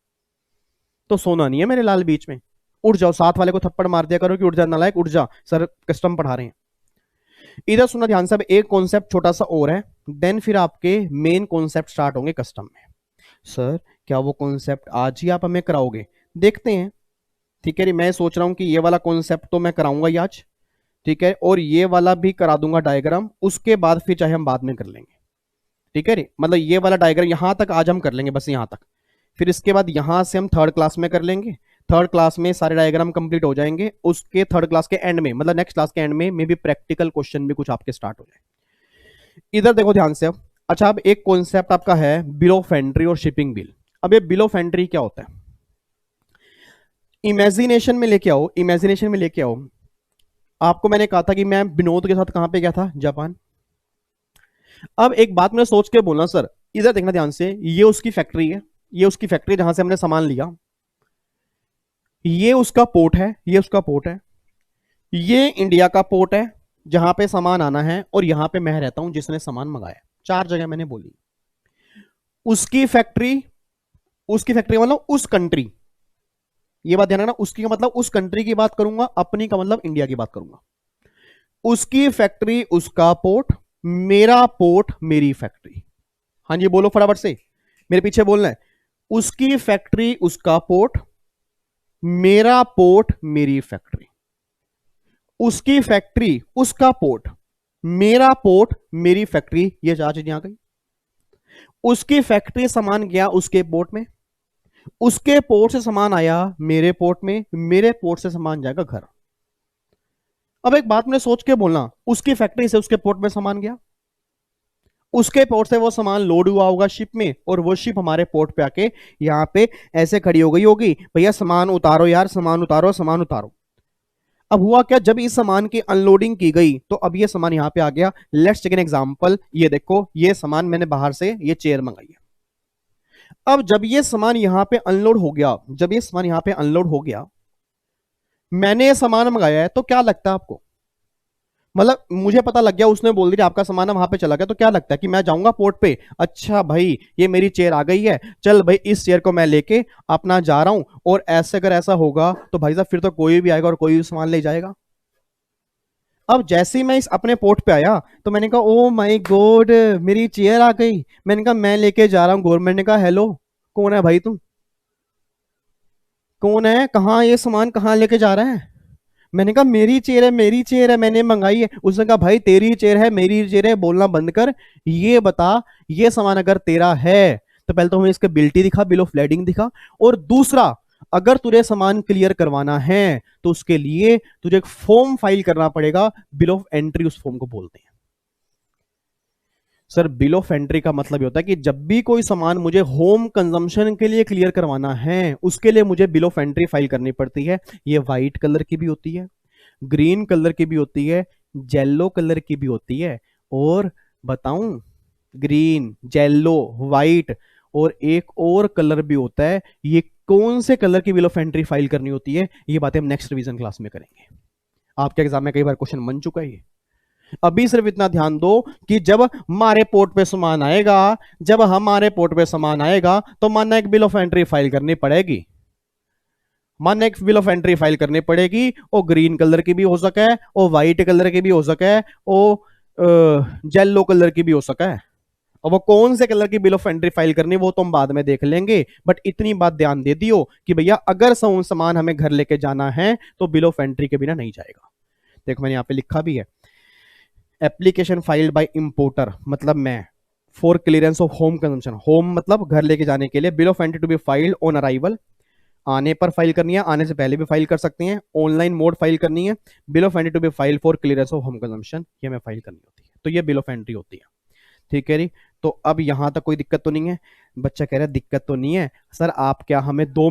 Speaker 1: तो सोना नहीं है मेरे लाल बीच में, उठ जाओ, साथ वाले को थप्पड़ मार दिया करो कि उठ जा नालायक, उठ जा, सर कस्टम पढ़ा रहे हैं। इधर सुनना ध्यान से, अब एक कॉन्सेप्ट छोटा सा और है, देन फिर आपके मेन कॉन्सेप्ट स्टार्ट होंगे कस्टम में। सर क्या वो कॉन्सेप्ट आज ही आप हमें कराओगे, देखते हैं, ठीक है। मैं सोच रहा हूं कि ये वाला कॉन्सेप्ट तो मैं कराऊंगा ही आज, ठीक है, और ये वाला भी करा दूंगा डायग्राम, उसके बाद फिर चाहे हम बाद में कर लेंगे, ठीक है रे। मतलब ये वाला डायग्राम यहां तक आज हम कर लेंगे, बस यहां तक, फिर इसके बाद यहां से हम थर्ड क्लास में कर लेंगे, थर्ड क्लास में सारे डायग्राम कंप्लीट हो जाएंगे, उसके थर्ड क्लास के एंड में, मतलब नेक्स्ट क्लास के एंड में मे भी प्रैक्टिकल क्वेश्चन भी कुछ आपके स्टार्ट हो जाए। इधर देखो ध्यान से अब, अच्छा अब एक कॉन्सेप्ट आपका है बिल ऑफ एंट्री और शिपिंग बिल। अब ये बिल ऑफ एंट्री क्या होता है, इमेजिनेशन में लेके आओ, इमेजिनेशन में लेके आओ। आपको मैंने कहा था कि मैं विनोद के साथ कहां पे गया था, जापान। अब एक बात मैंने सोच के बोलना सर, इधर देखना ध्यान से, ये उसकी फैक्ट्री है, ये उसकी फैक्ट्री जहां से हमने सामान लिया, ये उसका पोर्ट है, ये उसका पोर्ट है, ये इंडिया का पोर्ट है जहां पे सामान आना है, और यहां पे मैं रहता हूं जिसने सामान मंगाया। चार जगह मैंने बोली। उसकी फैक्ट्री, उसकी फैक्ट्री मतलब उस कंट्री, ये बात ध्यान रखना, उसकी का मतलब उस कंट्री की बात करूंगा, अपनी का मतलब इंडिया की बात करूंगा। उसकी फैक्ट्री, उसका पोर्ट, मेरा पोर्ट, मेरी फैक्ट्री। हाँ जी बोलो फटाफट से, मेरे पीछे बोलना है। उसकी फैक्ट्री, उसका पोर्ट, मेरा पोर्ट, मेरी फैक्ट्री। उसकी फैक्ट्री, उसका पोर्ट, मेरा पोर्ट, मेरी फैक्ट्री, ये चार चीजें आ गई। उसकी फैक्ट्री सामान गया उसके पोर्ट में, उसके पोर्ट से सामान आया मेरे पोर्ट में, मेरे पोर्ट से सामान जाएगा घर। अब एक बात मैंने सोच के बोलना, उसकी फैक्ट्री से उसके पोर्ट में सामान गया, उसके पोर्ट से वो सामान लोड हुआ होगा शिप में, और वो शिप हमारे पोर्ट पे आके यहाँ पे ऐसे खड़ी हो गई होगी, भैया सामान उतारो यार, सामान उतारो, सामान उतारो। अब हुआ क्या, जब इस सामान की अनलोडिंग की गई तो अब ये सामान यहाँ पे आ गया। लेट्स टेक एन एग्जांपल, ये देखो ये सामान मैंने बाहर से ये चेयर मंगाई है। अब जब ये सामान यहाँ पे अनलोड हो गया, जब ये सामान यहाँ पे अनलोड हो गया, मैंने ये सामान मंगाया है, तो क्या लगता है आपको, मतलब मुझे पता लग गया, उसने बोल दिया आपका सामान वहां पे चला गया, तो क्या लगता है कि मैं जाऊंगा पोर्ट पे, अच्छा भाई ये मेरी चेयर आ गई है, चल भाई इस चेयर को मैं लेके अपना जा रहा हूं, और ऐसे अगर ऐसा होगा तो भाई साहब फिर तो कोई भी आएगा और कोई भी सामान ले जाएगा। अब जैसे ही मैं इस अपने पोर्ट पे आया तो मैंने कहा ओ माय गॉड मेरी चेयर आ गई, मैंने कहा मैं लेके जा रहा हूँ। गवर्नमेंट ने कहा हेलो कौन है भाई तुम, कौन है, कहाँ ये सामान कहाँ लेके जा रहा है। मैंने कहा मेरी चेयर है, मेरी चेयर है, मैंने मंगाई है। उसने कहा भाई तेरी चेयर है, मेरी चेयर है, बोलना बंद कर, ये बता ये सामान अगर तेरा है तो पहले तो हमें इसका बिल्टी दिखा, बिल ऑफ लेडिंग दिखा, और दूसरा अगर तुझे सामान क्लियर करवाना है तो उसके लिए तुझे एक फॉर्म फाइल करना पड़ेगा, बिल ऑफ एंट्री उस फॉर्म को बोलते हैं। सर बिल ऑफ एंट्री का मतलब ये होता है कि जब भी कोई सामान मुझे होम कंजम्पशन के लिए क्लियर करवाना है उसके लिए मुझे बिल ऑफ एंट्री फाइल करनी पड़ती है। ये व्हाइट कलर की भी होती है, ग्रीन कलर की भी होती है, येलो कलर की भी होती है, और बताऊं ग्रीन, येलो, व्हाइट, और एक और कलर भी होता है। ये कौन से कलर की बिल ऑफ एंट्री फाइल करनी होती है, ये बातें हम नेक्स्ट रिवीजन क्लास में करेंगे। आपके एग्जाम में कई बार क्वेश्चन बन चुका है ये। अभी सिर्फ इतना ध्यान दो कि जब हमारे पोर्ट पे सामान आएगा, जब हमारे पोर्ट पे सामान आएगा तो मानना एक बिल ऑफ एंट्री फाइल करनी पड़ेगी, मानना एक बिल ऑफ एंट्री फाइल करनी पड़ेगी, और ग्रीन कलर की भी हो सके, और व्हाइट कलर की भी हो सके, और येलो कलर की भी हो सके। और वो कौन से कलर की बिल ऑफ एंट्री फाइल करनी वो तो हम बाद में देख लेंगे, बट इतनी बात ध्यान दे दियो कि भैया अगर सामान हमें घर लेके जाना है तो बिल ऑफ एंट्री के बिना नहीं जाएगा। देखो मैंने यहाँ पे लिखा भी है, एप्लीकेशन फाइल्ड बाय इंपोर्टर मतलब मैं, for clearance of home consumption, home मतलब घर लेके जाने के लिए, bill of entry to be filed on arrival, आने पर फाइल करनी है, आने से पहले भी फाइल कर सकते हैं, ऑनलाइन मोड फाइल करनी है, bill of entry to be file for clearance of home consumption, ये हमें फाइल करनी होती है, तो ये बिल ऑफ एंट्री होती है। ठीक है जी, तो अब यहां तक कोई दिक्कत तो नहीं है। बच्चा कह रहा है दिक्कत तो नहीं है सर, आप क्या हमें 2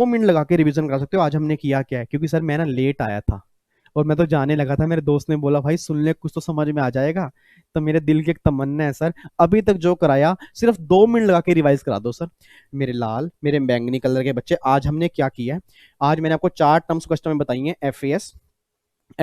Speaker 1: मिनट लगा के रिवीजन करा सकते हो, आज हमने किया क्या है, क्योंकि सर मैं ना लेट आया था और मैं तो जाने लगा था, मेरे दोस्त ने बोला भाई सुन ले कुछ तो समझ में आ जाएगा, तो मेरे दिल की एक तमन्ना है सर अभी तक जो कराया सिर्फ 2 मिनट लगा के रिवाइज करा दो सर। मेरे लाल, मेरे बैंगनी कलर के बच्चे, आज हमने क्या किया है, आज मैंने आपको 4 टर्म्स क्वेश्चन में बताई हैं, FAS,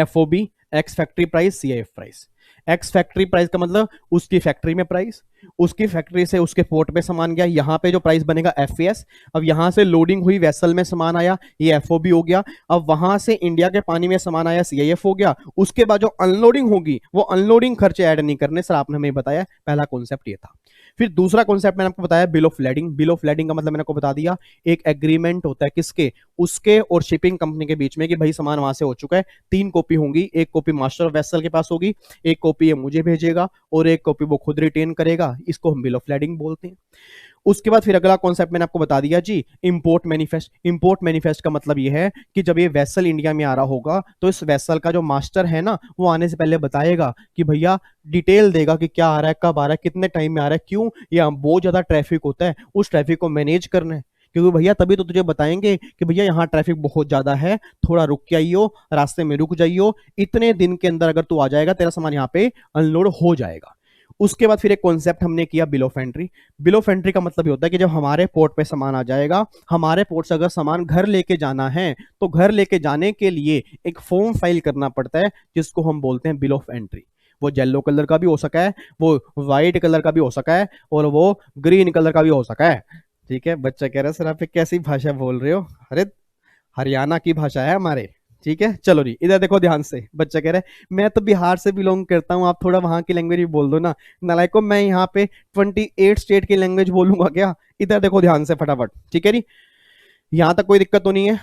Speaker 1: FOB, x factory price, CIF price. Ex factory price का मतलब उसकी फैक्ट्री में प्राइस, उसकी फैक्ट्री से उसके पोर्ट पे सामान गया, यहाँ पे जो प्राइस बनेगा FAS। अब यहाँ से लोडिंग हुई वेसल में सामान आया, ये FOB हो गया। अब वहां से इंडिया के पानी में सामान आया, CIF हो गया। उसके बाद जो अनलोडिंग होगी वो अनलोडिंग खर्चे ऐड नहीं करने, सर आपने हमें बताया, पहला कॉन्सेप्ट ये था। फिर दूसरा कॉन्सेप्ट मैंने आपको बताया bill of lading. Bill of lading का मतलब मैंने आपको बता दिया, एक एग्रीमेंट होता है किसके, उसके और शिपिंग कंपनी के बीच में कि भाई सामान वहां से हो चुका है। 3 कॉपी होंगी, एक कॉपी मास्टर वेसल के पास होगी, एक कॉपी ये मुझे भेजेगा, और एक कॉपी वो खुद रिटेन करेगा, इसको हम बिल ऑफ लेडिंग बोलते हैं। उसके बाद फिर अगला कॉन्सेप्ट मैंने आपको बता दिया जी, इंपोर्ट मैनिफेस्ट। इंपोर्ट मैनिफेस्ट का मतलब ये है कि जब ये वेसल इंडिया में आ रहा होगा तो इस वेसल का जो मास्टर है ना वो आने से पहले बताएगा कि भैया डिटेल देगा कि क्या आ रहा है, कब आ रहा है, कितने टाइम में आ रहा है, क्यों, या बहुत ज्यादा ट्रैफिक होता है, उस ट्रैफिक को मैनेज करना है। क्योंकि भैया तभी तो तुझे बताएंगे कि भैया यहाँ ट्रैफिक बहुत ज्यादा है, थोड़ा रुक के आइयो, रास्ते में रुक जाइयो, इतने दिन के अंदर अगर तू आ जाएगा तेरा सामान यहाँ पे अनलोड हो जाएगा। उसके बाद फिर एक कॉन्सेप्ट हमने किया bill of entry. Bill of entry का मतलब ये होता है कि जब हमारे पोर्ट पे सामान आ जाएगा, हमारे पोर्ट से अगर सामान घर लेके जाना है तो घर लेके जाने के लिए एक फॉर्म फाइल करना पड़ता है जिसको हम बोलते हैं बिल ऑफ एंट्री। वो येलो कलर का भी हो सका है, वो व्हाइट कलर का भी हो सका है, और वो ग्रीन कलर का भी हो सका है। ठीक है, बच्चा कह रहा है सर आप कैसी भाषा बोल रहे हो? अरे हरियाणा की भाषा है हमारे। ठीक है, चलो जी इधर देखो ध्यान से। बच्चा कह रहा है मैं तो बिहार से बिलोंग करता हूँ, आप थोड़ा वहां की लैंग्वेज भी बोल दो ना। नालायको, मैं यहाँ पे 28 स्टेट की लैंग्वेज बोलूंगा क्या? इधर देखो ध्यान से फटाफट। ठीक है जी, यहां तक कोई दिक्कत तो नहीं है?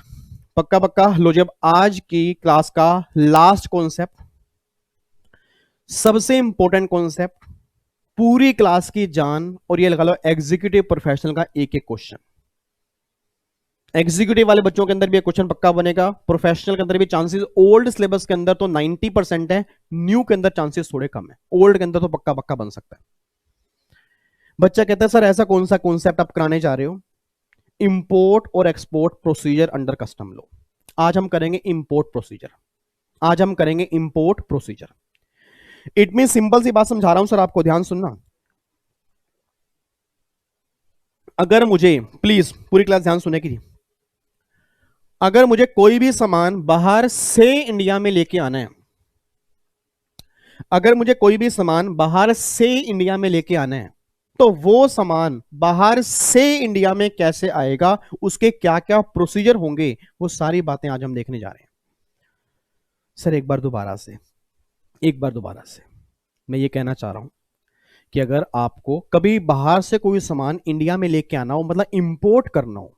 Speaker 1: पक्का पक्का लो। जब आज की क्लास का लास्ट कॉन्सेप्ट, सबसे इंपॉर्टेंट कॉन्सेप्ट, पूरी क्लास की जान, और ये लगा लो एग्जीक्यूटिव प्रोफेशनल का एक एक क्वेश्चन। एग्जीक्यूटिव वाले बच्चों के अंदर भी एक क्वेश्चन पक्का बनेगा, प्रोफेशनल के अंदर भी चांसेस, ओल्ड सिलेबस के अंदर तो 90% है, न्यू के अंदर चांसेस थोड़े कम है, ओल्ड के अंदर तो पक्का पक्का बन सकता है। बच्चा कहता है सर ऐसा कौन सा कॉन्सेप्ट आप कराने जा रहे हो? इंपोर्ट और export procedure under custom law. आज हम करेंगे इंपोर्ट प्रोसीजर, आज हम करेंगे import procedure. It mean simple सी बात समझा रहा हूं सर आपको, ध्यान सुनना। अगर मुझे, प्लीज पूरी क्लास ध्यान सुने की, अगर मुझे कोई भी सामान बाहर से इंडिया में लेके आना है, अगर मुझे कोई भी सामान बाहर से इंडिया में लेके आना है, तो वो सामान बाहर से इंडिया में कैसे आएगा, उसके क्या क्या प्रोसीजर होंगे, वो सारी बातें आज हम देखने जा रहे हैं। सर एक बार दोबारा से मैं ये कहना चाह रहा हूं कि अगर आपको कभी बाहर से कोई सामान इंडिया में लेके आना हो, मतलब इंपोर्ट करना हो,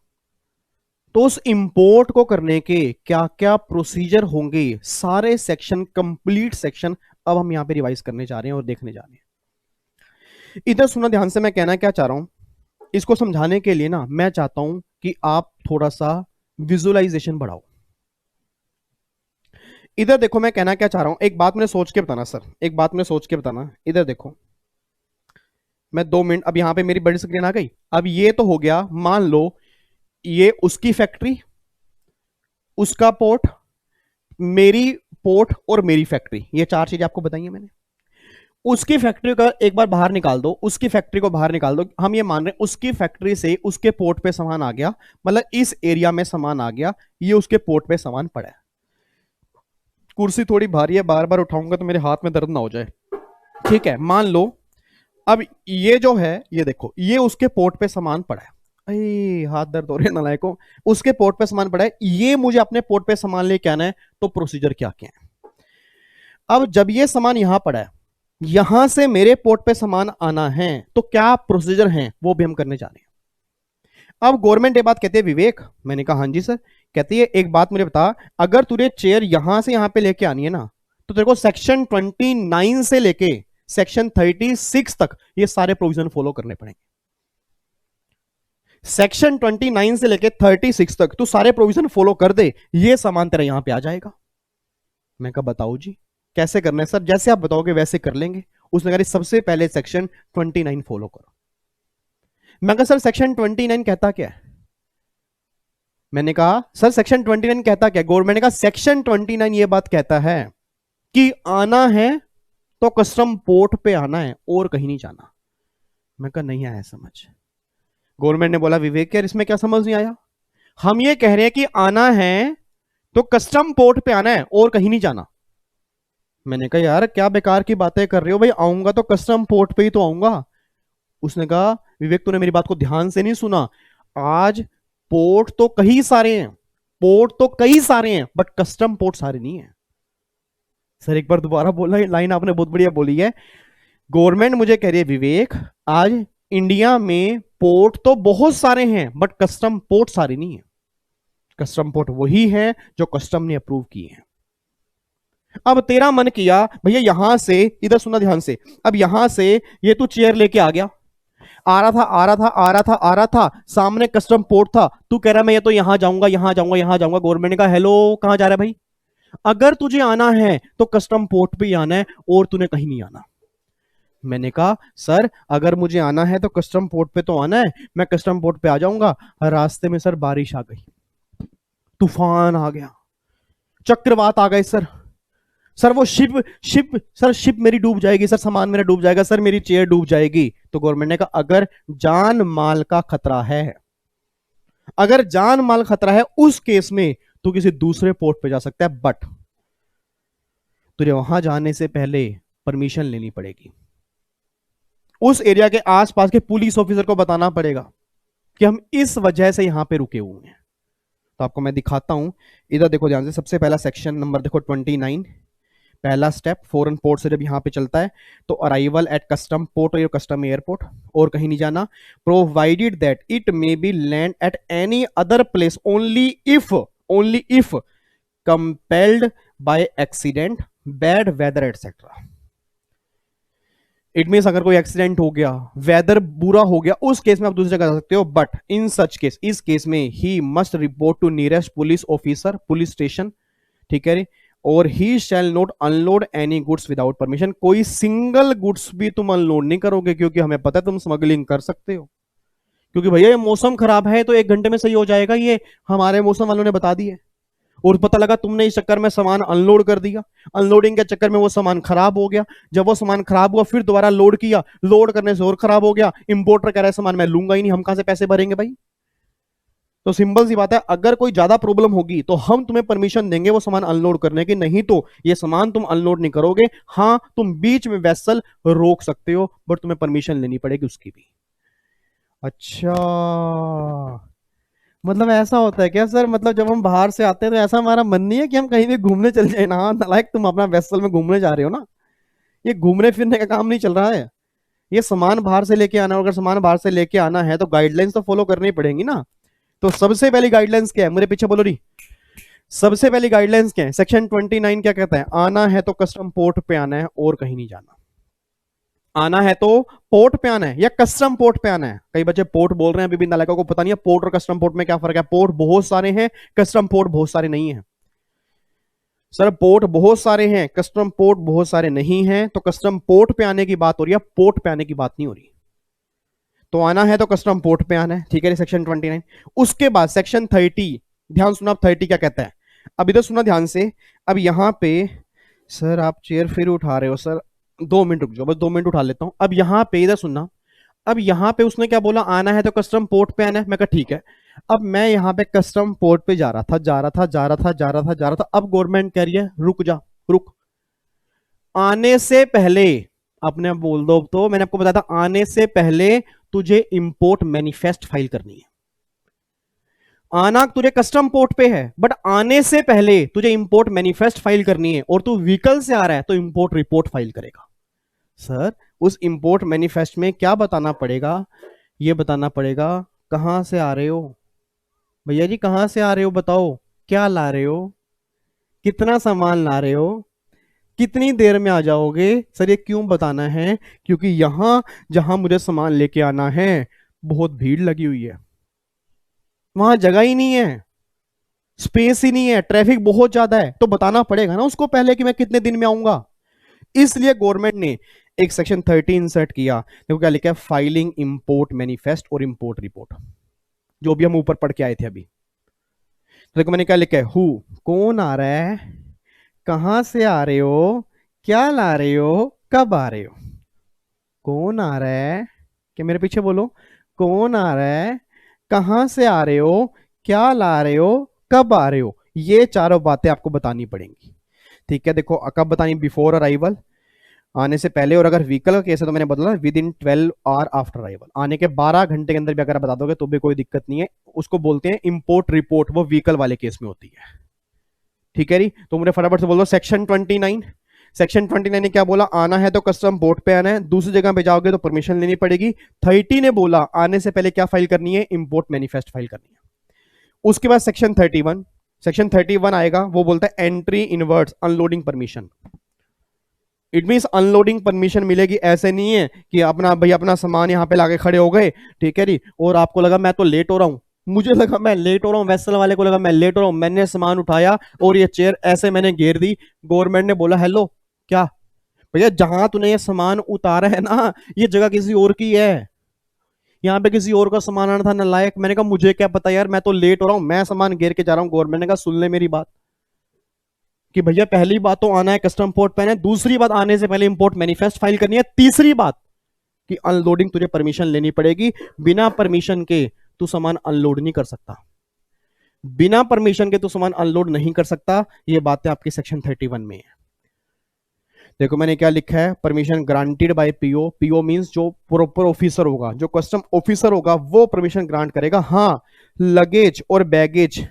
Speaker 1: तो उस इंपोर्ट को करने के क्या क्या प्रोसीजर होंगे, सारे सेक्शन, कंप्लीट सेक्शन अब हम यहां पे रिवाइज करने जा रहे हैं और देखने जा रहे हैं। इधर सुना ध्यान से, मैं कहना क्या चाह रहा हूं, इसको समझाने के लिए ना मैं चाहता हूं कि आप थोड़ा सा विजुअलाइजेशन बढ़ाओ। इधर देखो मैं कहना क्या चाह रहा हूं, एक बात मैंने सोच के बताना सर, एक बात मैंने सोच के बताना। इधर देखो, मैं 2 मिनट, अब यहां पे मेरी बड़ी स्क्रीन आ गई। अब ये तो हो गया, मान लो ये उसकी फैक्ट्री, उसका पोर्ट, मेरी पोर्ट और मेरी फैक्ट्री, ये 4 चीजें आपको बताई है मैंने। उसकी फैक्ट्री का एक बार बाहर निकाल दो, उसकी फैक्ट्री को बाहर निकाल दो, हम ये मान रहे हैं उसकी फैक्ट्री से उसके पोर्ट पे सामान आ गया, मतलब इस एरिया में सामान आ गया, ये उसके पोर्ट पे सामान पड़ा है। कुर्सी थोड़ी भारी है, बार बार उठाऊंगा तो मेरे हाथ में दर्द ना हो जाए। ठीक है, मान लो अब ये जो है, ये देखो, ये उसके पोर्ट पे सामान पड़ा है। अरे हाथ दर्द हो रहे हैं नालायकों, उसके पोर्ट पे सामान पड़ा है, ये मुझे अपने पोर्ट पे सामान लेके आना है, तो प्रोसीजर क्या क्या है? अब जब ये सामान यहां पड़ा है, यहां से मेरे पोर्ट पे सामान आना है, तो क्या प्रोसीजर है वो भी हम करने जा रहे हैं। अब गवर्नमेंट ये बात कहती है विवेक, मैंने कहा हाँ जी सर, कहती है एक बात मुझे बता, अगर तुझे चेयर यहां से यहां पे लेके आनी है ना, तो तेरे को सेक्शन 29 से लेके सेक्शन 36 तक ये सारे प्रोविजन फॉलो करने पड़ेंगे। सेक्शन 29 से लेके 36 तक तू सारे प्रोविजन फॉलो कर दे, ये सामान तेरा यहां पे आ जाएगा। मैं कहा बताओ जी कैसे करना है? सर जैसे आप बताओगे वैसे कर लेंगे। उसने कहा सबसे पहले सेक्शन 29 फॉलो करो। मैं कहा सर सेक्शन 29 कहता क्या है? मैंने कहा सर सेक्शन 29 कहता क्या? गवर्नमेंट ने कहा सेक्शन 29 ये बात कहता है कि आना है तो कस्टम पोर्ट पे आना है और कहीं नहीं जाना। मैं कहा नहीं आया समझ। गवर्नमेंट ने बोला विवेक यार इसमें क्या समझ नहीं आया? हम ये कह रहे हैं कि आना है तो कस्टम पोर्ट पे आना है और कहीं नहीं जाना। मैंने कहा यार क्या बेकार की बातें कर रहे हो भाई, आऊंगा तो कस्टम पोर्ट पे ही तो आऊंगा। उसने कहा विवेक तूने मेरी बात को ध्यान से नहीं सुना, आज पोर्ट तो कई सारे हैं, पोर्ट तो कई सारे हैं, बट कस्टम पोर्ट सारे नहीं है। सर एक बार दोबारा बोला, लाइन आपने बहुत बढ़िया बोली है। गवर्नमेंट मुझे कह रही है विवेक आज इंडिया में पोर्ट तो बहुत सारे हैं बट कस्टम पोर्ट सारे नहीं है। कस्टम पोर्ट वही है जो कस्टम ने अप्रूव किए हैं। अब तेरा मन किया भैया यहां से, इधर सुना ध्यान से, अब यहां से ये तू चेयर लेके आ गया, आ रहा था आ रहा था आ रहा था आ रहा था, सामने कस्टम पोर्ट था, तू कह रहा मैं ये तो यहां जाऊंगा यहां जाऊंगा यहां जाऊंगा। गवर्नमेंट ने कहा हेलो कहां जा रहा है भाई? अगर तुझे आना है तो कस्टम पोर्ट पे आना है और तूने कहीं नहीं आना। मैंने कहा सर अगर मुझे आना है तो कस्टम पोर्ट पे तो आना है, मैं कस्टम पोर्ट पे आ जाऊंगा। रास्ते में सर बारिश आ गई, तूफान आ गया, चक्रवात आ गए सर। सर वो शिप शिप सर शिप मेरी डूब जाएगी सर, सामान मेरा डूब जाएगा सर, मेरी चेयर डूब जाएगी। तो गवर्नमेंट ने कहा अगर जान माल का खतरा है, अगर जान माल खतरा है उस केस में तू किसी दूसरे पोर्ट पे जा सकता है, बट तुझे वहां जाने से पहले परमिशन लेनी पड़ेगी। उस एरिया के आसपास के पुलिस ऑफिसर को बताना पड़ेगा कि हम इस वजह से यहां पे रुके हुए हैं। तो आपको मैं दिखाता हूं, इधर देखो ध्यान से। सबसे पहला सेक्शन नंबर देखो 29, पहला स्टेप, फॉरेन पोर्ट से जब यहां पे चलता है तो अराइवल एट कस्टम पोर्ट और कस्टम एयरपोर्ट, और कहीं नहीं जाना। Provided that it may be land at any other place only if compelled by accident, bad weather etcetera. It means अगर कोई एक्सीडेंट हो गया, वेदर बुरा हो गया, उस केस में आप दूसरी जगह जा सकते हो, बट इन सच केस, इस केस में he must report to nearest police officer, police station, ठीक है। और he shall not unload any goods without permission. कोई सिंगल गुड्स भी तुम अनलोड नहीं करोगे, क्योंकि हमें पता है तुम स्मगलिंग कर सकते हो, क्योंकि भैया ये मौसम खराब है तो 1 घंटे में सही हो जाएगा, ये हमारे मौसम वालों ने बता दिए। और पता लगा तुमने इस चक्कर में सामान अनलोड कर दिया, अनलोडिंग के चक्कर में वो सामान खराब हो गया, जब वो सामान खराब हुआ फिर दोबारा लोड किया, लोड करने से और खराब हो गया, इंपोर्टर कह रहा है सामान मैं लूंगा ही नहीं, हम कहां से पैसे भरेंगे भाई। तो सिंपल सी बात है, अगर कोई ज्यादा प्रॉब्लम होगी तो हम तुम्हें परमिशन देंगे वो सामान अनलोड करने की, नहीं तो ये सामान तुम अनलोड नहीं करोगे। हाँ तुम बीच में वेसल रोक सकते हो, बट तुम्हें परमिशन लेनी पड़ेगी उसकी भी। अच्छा, मतलब ऐसा होता है क्या सर? मतलब जब हम बाहर से आते हैं तो ऐसा हमारा मन नहीं है कि हम कहीं भी घूमने चल जाए ना? लाइक तुम अपना वेसल में घूमने जा रहे हो ना, ये घूमने फिरने का काम नहीं चल रहा है, ये सामान बाहर से लेके आना। अगर सामान बाहर से लेके आना है तो गाइडलाइंस तो फॉलो करनी पड़ेंगी ना। तो सबसे पहली गाइडलाइंस क्या है, मेरे पीछे बोलो री, सबसे पहली गाइडलाइंस क्या है? सेक्शन 29 क्या कहता है? आना है तो कस्टम पोर्ट पे आना है और कहीं नहीं जाना। आना है तो पोर्ट पे आना है या कस्टम पोर्ट पे आना है। कई बच्चे पोर्ट बोल रहे हैं, अभी भी नालायकों को पता नहीं है पोर्ट और कस्टम पोर्ट में क्या फर्क है। पोर्ट बहुत सारे हैं, कस्टम पोर्ट बहुत सारे नहीं है। सर पोर्ट बहुत सारे हैं, कस्टम पोर्ट बहुत सारे नहीं है, तो कस्टम पोर्ट पे आने की बात हो रही है, पोर्ट पे आने की बात नहीं हो रही। तो आना है तो कस्टम पोर्ट पे आना है, ठीक है, सेक्शन 29। उसके बाद सेक्शन 30, ध्यान सुना आप 30 क्या कहता है। अब इधर सुना ध्यान से। अब यहां पे सर आप चेयर फिर उठा रहे हो सर, 2 मिनट रुक जाओ, बस 2 मिनट उठा लेता हूं। अब यहां पे इधर सुनना, अब यहां पे उसने क्या बोला? आना है तो कस्टम पोर्ट पे आना है। मैं कहा ठीक है। अब मैं यहां पे कस्टम पोर्ट पे जा रहा था, जा रहा था, जा रहा था, जा रहा था, जा रहा था। अब गवर्नमेंट कह रही है रुक जा, रुक। आने से पहले, अपने आप बोल दो, तो मैंने आपको बताया था आने से पहले तुझे इंपोर्ट मैनिफेस्ट फाइल करनी है। आना तुझे कस्टम पोर्ट पे है, बट आने से पहले तुझे इंपोर्ट मैनिफेस्ट फाइल करनी है। और तू व्हीकल से आ रहा है तो इंपोर्ट रिपोर्ट फाइल करेगा। सर उस इंपोर्ट मैनिफेस्ट में क्या बताना पड़ेगा? ये बताना पड़ेगा कहां से आ रहे हो भैया जी, कहां से आ रहे हो, बताओ क्या ला रहे हो, कितना सामान ला रहे हो, कितनी देर में आ जाओगे। सर ये क्यों बताना है? क्योंकि यहां जहां मुझे सामान लेके आना है बहुत भीड़ लगी हुई है, वहां जगह ही नहीं है, स्पेस ही नहीं है, ट्रैफिक बहुत ज्यादा है। तो बताना पड़ेगा ना उसको पहले कि मैं कितने दिन में आऊंगा। इसलिए गवर्नमेंट ने एक सेक्शन 30 इंसर्ट किया। देखो क्या लिखा है, फाइलिंग इंपोर्ट मैनिफेस्ट और इंपोर्ट रिपोर्ट, जो भी हम ऊपर पढ़ के आए थे अभी। तो देखो मैंने क्या लिखा है, हु, कौन आ रहा है, कहां से आ रहे हो, क्या ला रहे हो, कब आ रहे हो। कौन आ रहा है, क्या मेरे पीछे बोलो, कौन आ रहा है, कहां से आ रहे हो, क्या ला रहे हो, कब आ रहे हो। ये चारों बातें आपको बतानी पड़ेंगी, ठीक है। देखो कब बतानी? बिफोर अराइवल, आने से पहले। और अगर व्हीकल का केस है तो मैंने बदला with in 12 hour after arrival, आने के 12 घंटे के अंदर भी अगर बता दोगे तो भी कोई दिक्कत नहीं है। उसको बोलते हैं इंपोर्ट रिपोर्ट, वो व्हीकल वाले केस में होती है, ठीक है। तो मुझे फटाफट से बोल दो सेक्शन 29। सेक्शन 29 ने क्या बोला? आना है तो कस्टम पोर्ट पे आना है, दूसरी जगह पे जाओगे तो परमिशन लेनी पड़ेगी। 30 ने बोला आने से पहले क्या फाइल करनी है? इंपोर्ट मैनिफेस्ट फाइल करनी है। उसके बाद सेक्शन 31, सेक्शन 31 आएगा, वो बोलता है entry inwards unloading permission. It mean unloading permission मिलेगी। ऐसे नहीं है कि अपना भाई अपना सामान यहाँ पे लाके खड़े हो गए, ठीक है जी, और आपको लगा मैं तो लेट हो रहा हूँ, मुझे लगा मैं लेट हो रहा हूँ, वेसल वाले को लगा मैं लेट हो रहा हूँ, मैंने सामान उठाया और ये चेयर ऐसे मैंने घेर दी। गवर्नमेंट ने बोला हेलो क्या भैया जहां तूने ये सामान उतारा है ना, ये जगह किसी और की है, यहाँ पे किसी और का सामान आना था नालायक। मैंने कहा मुझे क्या पता यार, मैं तो लेट हो रहा हूँ, मैं सामान गिर के जा रहा हूँ। गवर्नमेंट ने कहा सुन ले मेरी बात, कि भैया पहली बात तो आना है कस्टम पोर्ट पे है, दूसरी बात आने से पहले इंपोर्ट मैनिफेस्ट फाइल करनी है, तीसरी बात कि अनलोडिंग तुझे परमिशन लेनी पड़ेगी, बिना परमिशन के तू सामान अनलोड नहीं कर सकता, बिना परमिशन के तू सामान अनलोड नहीं कर सकता। ये बातें आपकी सेक्शन 31 में है। देखो मैंने क्या लिखा है, permission granted by PO. PO means जो प्रॉपर ऑफिसर होगा, जो कस्टम ऑफिसर होगा वो परमिशन ग्रांट करेगा। हाँ, लगेज और बैगेज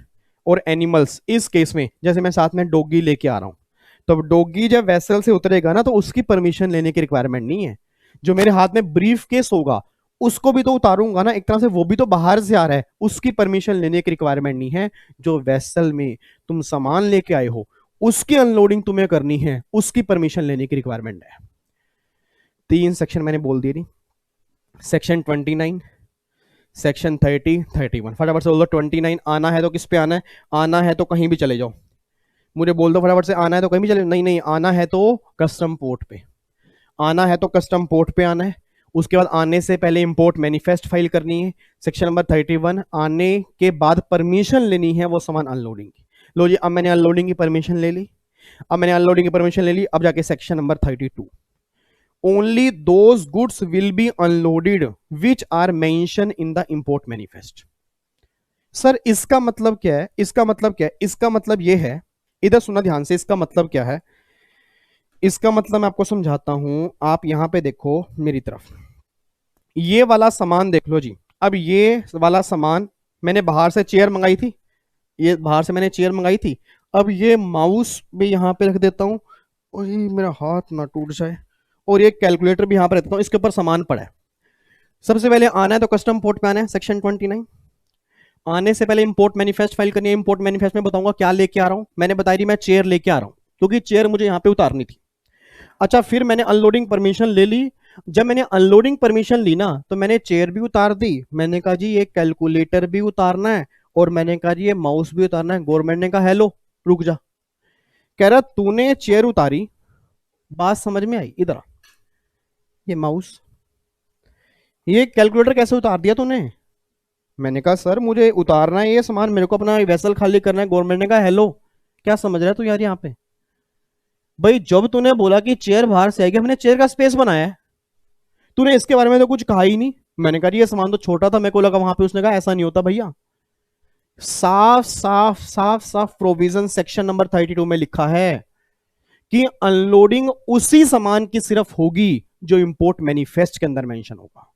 Speaker 1: और एनिमल्स, इस केस में जैसे मैं साथ में डॉगी लेके आ रहा हूं, तो डॉगी जब वेसल से उतरेगा ना, तो उसकी परमिशन लेने की रिक्वायरमेंट नहीं है। जो मेरे हाथ में ब्रीफ केस होगा उसको भी तो उतारूंगा ना, एक तरह से वो भी तो बाहर से आ रहा है, उसकी परमिशन लेने की रिक्वायरमेंट नहीं है। जो वेसल में तुम सामान लेके आए हो उसकी अनलोडिंग तुम्हें करनी है, उसकी परमिशन लेने की रिक्वायरमेंट है। 3 सेक्शन मैंने बोल दिए नहीं, सेक्शन 29, सेक्शन 30, 31। फटाफट से बोल दो 29 आना है तो किस पे आना है? आना है तो कहीं भी चले जाओ, मुझे बोल दो फटाफट से, आना है तो कहीं भी चले। नहीं नहीं, आना है तो कस्टम पोर्ट पे, आना है तो कस्टम पोर्ट पे आना है। उसके बाद आने से पहले इंपोर्ट मैनिफेस्ट फाइल करनी है। सेक्शन नंबर 31, आने के बाद परमिशन लेनी है वो सामान अनलोडिंग की। लो जी, अब मैंने अनलोडिंग की परमिशन ले ली, अब मैंने अनलोडिंग की परमिशन ले ली। अब जाके section number 32, only those goods will be unloaded which are mention in the import manifest. Sir इसका मतलब क्या है? इसका मतलब क्या है? इसका मतलब यह है, इधर सुना ध्यान से, इसका मतलब क्या है? इसका मतलब मैं आपको समझाता हूं, आप यहां पे देखो मेरी तरफ, ये वाला सामान देख लो जी। अब ये वाला सामान मैंने बाहर से चेयर मंगाई थी, ये बाहर से मैंने चेयर मंगाई थी। अब ये माउस भी यहाँ पे रख देता हूँ, और ये मेरा हाथ ना टूट जाए, और ये कैलकुलेटर भी यहाँ पे रख देता हूँ, इसके ऊपर सामान पड़ा है। सबसे पहले आना है तो कस्टम पोर्ट पे आना है, सेक्शन 29। आने से पहले इंपोर्ट मैनिफेस्ट फाइल करनी है। इंपोर्ट मैनिफेस्ट में बताऊंगा क्या लेके आ रहा हूँ। मैंने बताई थी मैं चेयर लेके आ रहा हूँ, क्योंकि चेयर मुझे यहाँ पे उतारनी थी। अच्छा, फिर मैंने अनलोडिंग परमिशन ले ली। जब मैंने अनलोडिंग परमिशन ली ना, तो मैंने चेयर भी उतार दी, मैंने कहा जी ये कैलकुलेटर भी उतारना है, और मैंने कहा जी ये माउस भी उतारना है। गवर्नमेंट ने कहा हेलो रुक जा, कह रहा तूने चेयर उतारी, बात समझ में आई? इधर ये माउस, ये कैलकुलेटर कैसे उतार दिया तूने? मैंने कहा सर मुझे उतारना है ये सामान, मेरे को अपना वेसल खाली करना है। गवर्नमेंट ने कहा हेलो, क्या समझ रहा है तू यार यहाँ पे? भाई जब तूने बोला कि चेयर बाहर से आएगी, हमने चेयर का स्पेस बनाया है, तूने इसके बारे में तो कुछ कहा ही नहीं। मैंने कहा ये सामान तो छोटा था, मेरे को लगा वहां पे। उसने कहा ऐसा नहीं होता भैया, साफ साफ साफ साफ प्रोविजन सेक्शन नंबर 32 में लिखा है कि अनलोडिंग उसी सामान की सिर्फ होगी जो इंपोर्ट मैनिफेस्ट के अंदर मेंशन होगा।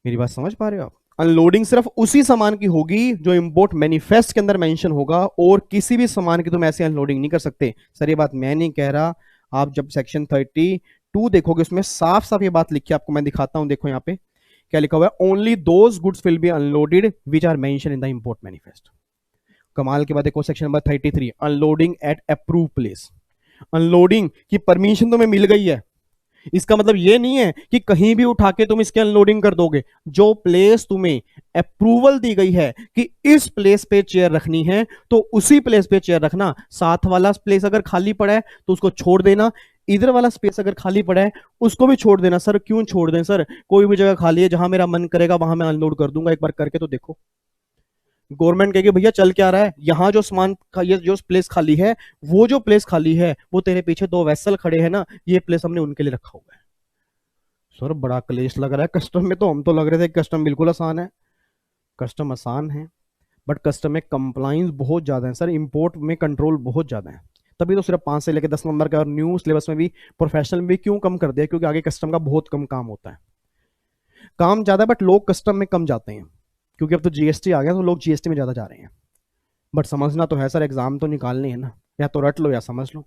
Speaker 1: मेरी बात समझ पा रहे हो आप? अनलोडिंग सिर्फ उसी सामान की होगी जो इंपोर्ट मैनिफेस्ट के अंदर मेंशन होगा, और किसी भी सामान की तुम ऐसे अनलोडिंग नहीं कर सकते। सर ये बात मैं नहीं कह रहा, आप जब सेक्शन 32 देखोगे उसमें साफ साफ ये बात लिखी है, आपको मैं दिखाता हूं। देखो यहाँ पे क्या लिखा हुआ है, only those goods will be unloaded which are mention in the import manifest. कमाल के बाद देखो section number 33, unloading at approve place. Unloading की परमिशन तुम्हें मिल गई है, इसका मतलब ये नहीं है कि कहीं भी उठा के तुम इसके अनलोडिंग कर दोगे। जो प्लेस तुम्हें अप्रूवल दी गई है कि इस प्लेस पे चेयर रखनी है, तो उसी प्लेस पे चेयर रखना। साथ वाला प्लेस अगर खाली पड़ा है तो उसको छोड़ देना, इधर वाला स्पेस अगर खाली पड़ा है उसको भी छोड़ देना। सर क्यों छोड़ दें सर? कोई भी जगह खाली है, जहां मेरा मन करेगा वहां मैं अनलोड कर दूंगा, एक बार करके तो देखो। गवर्नमेंट कहेगी भैया चल क्या रहा है, यहाँ जो सामान ये जो प्लेस खाली है, वो जो प्लेस खाली है वो तेरे पीछे 2 वेसल खड़े हैं ना, ये प्लेस हमने उनके लिए रखा हुआ है। सर बड़ा क्लेश लग रहा है कस्टम में, तो हम तो लग रहे थे कस्टम बिल्कुल आसान है। कस्टम आसान है, बट कस्टम में कंप्लाइंस बहुत ज्यादा है सर, इंपोर्ट में कंट्रोल बहुत ज्यादा है। तभी तो सिर्फ 5 से लेकर 10 नंबर का, और न्यू सिलेबस में भी प्रोफेशनल में भी क्यों कम कर दिया? क्योंकि आगे कस्टम का बहुत कम काम होता है। काम ज्यादा है बट लोग कस्टम में कम जाते हैं, क्योंकि अब तो जीएसटी आ गया तो लोग जीएसटी में ज्यादा जा रहे हैं। बट समझना तो है सर, एग्जाम तो निकालने है ना, या तो रट लो या समझ लो।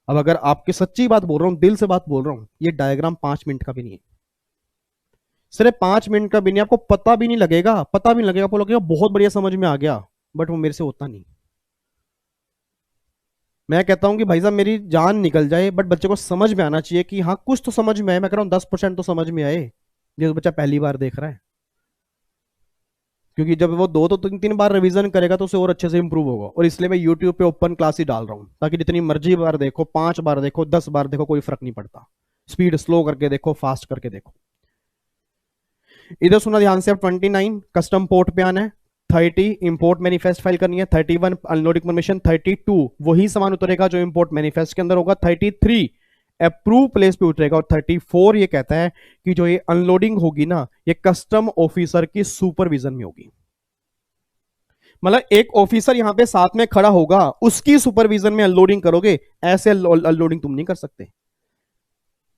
Speaker 1: अब अगर आपकी सच्ची बात बोल रहा हूँ, दिल से बात बोल रहा हूँ, ये डायग्राम 5 मिनट का भी नहीं है, सिर्फ 5 मिनट का भी नहीं, आपको पता भी नहीं लगेगा, पता भी नहीं लगेगा, आपको लगेगा बहुत बढ़िया समझ में आ गया, बट वो मेरे से होता नहीं। मैं कहता हूं कि भाई साहब मेरी जान निकल जाए, बट बच्चे को समझ में आना चाहिए कि हाँ कुछ तो समझ में आए। मैं कह रहा हूँ 10% तो समझ में आए, जो बच्चा पहली बार देख रहा है। क्योंकि जब वो दो तो तीन तीन बार रिवीजन करेगा तो उसे और अच्छे से इंप्रूव होगा। और इसलिए मैं यूट्यूब पे ओपन क्लास ही डाल रहा हूँ, ताकि जितनी मर्जी बार देखो, 5 बार देखो, 10 बार देखो, कोई फर्क नहीं पड़ता। स्पीड स्लो करके देखो, फास्ट करके देखो। इधर सुना ध्यान से। अब 29 कस्टम पोर्ट पे आना है, 30 इंपोर्ट मैनिफेस्ट फाइल करनी है, 31 अनलोडिंग परमिशन, 32 वही सामान उतरेगा जो इंपोर्ट मैनिफेस्ट के अंदर होगा, 33 अप्रूव प्लेस पे उतरेगा, और 34 ये कहता है कि जो ये अनलोडिंग होगी ना, ये कस्टम ऑफिसर की सुपरविजन में होगी। मतलब एक ऑफिसर यहां पे साथ में खड़ा होगा, उसकी सुपरविजन में अनलोडिंग करोगे, ऐसे अनलोडिंग तुम नहीं कर सकते।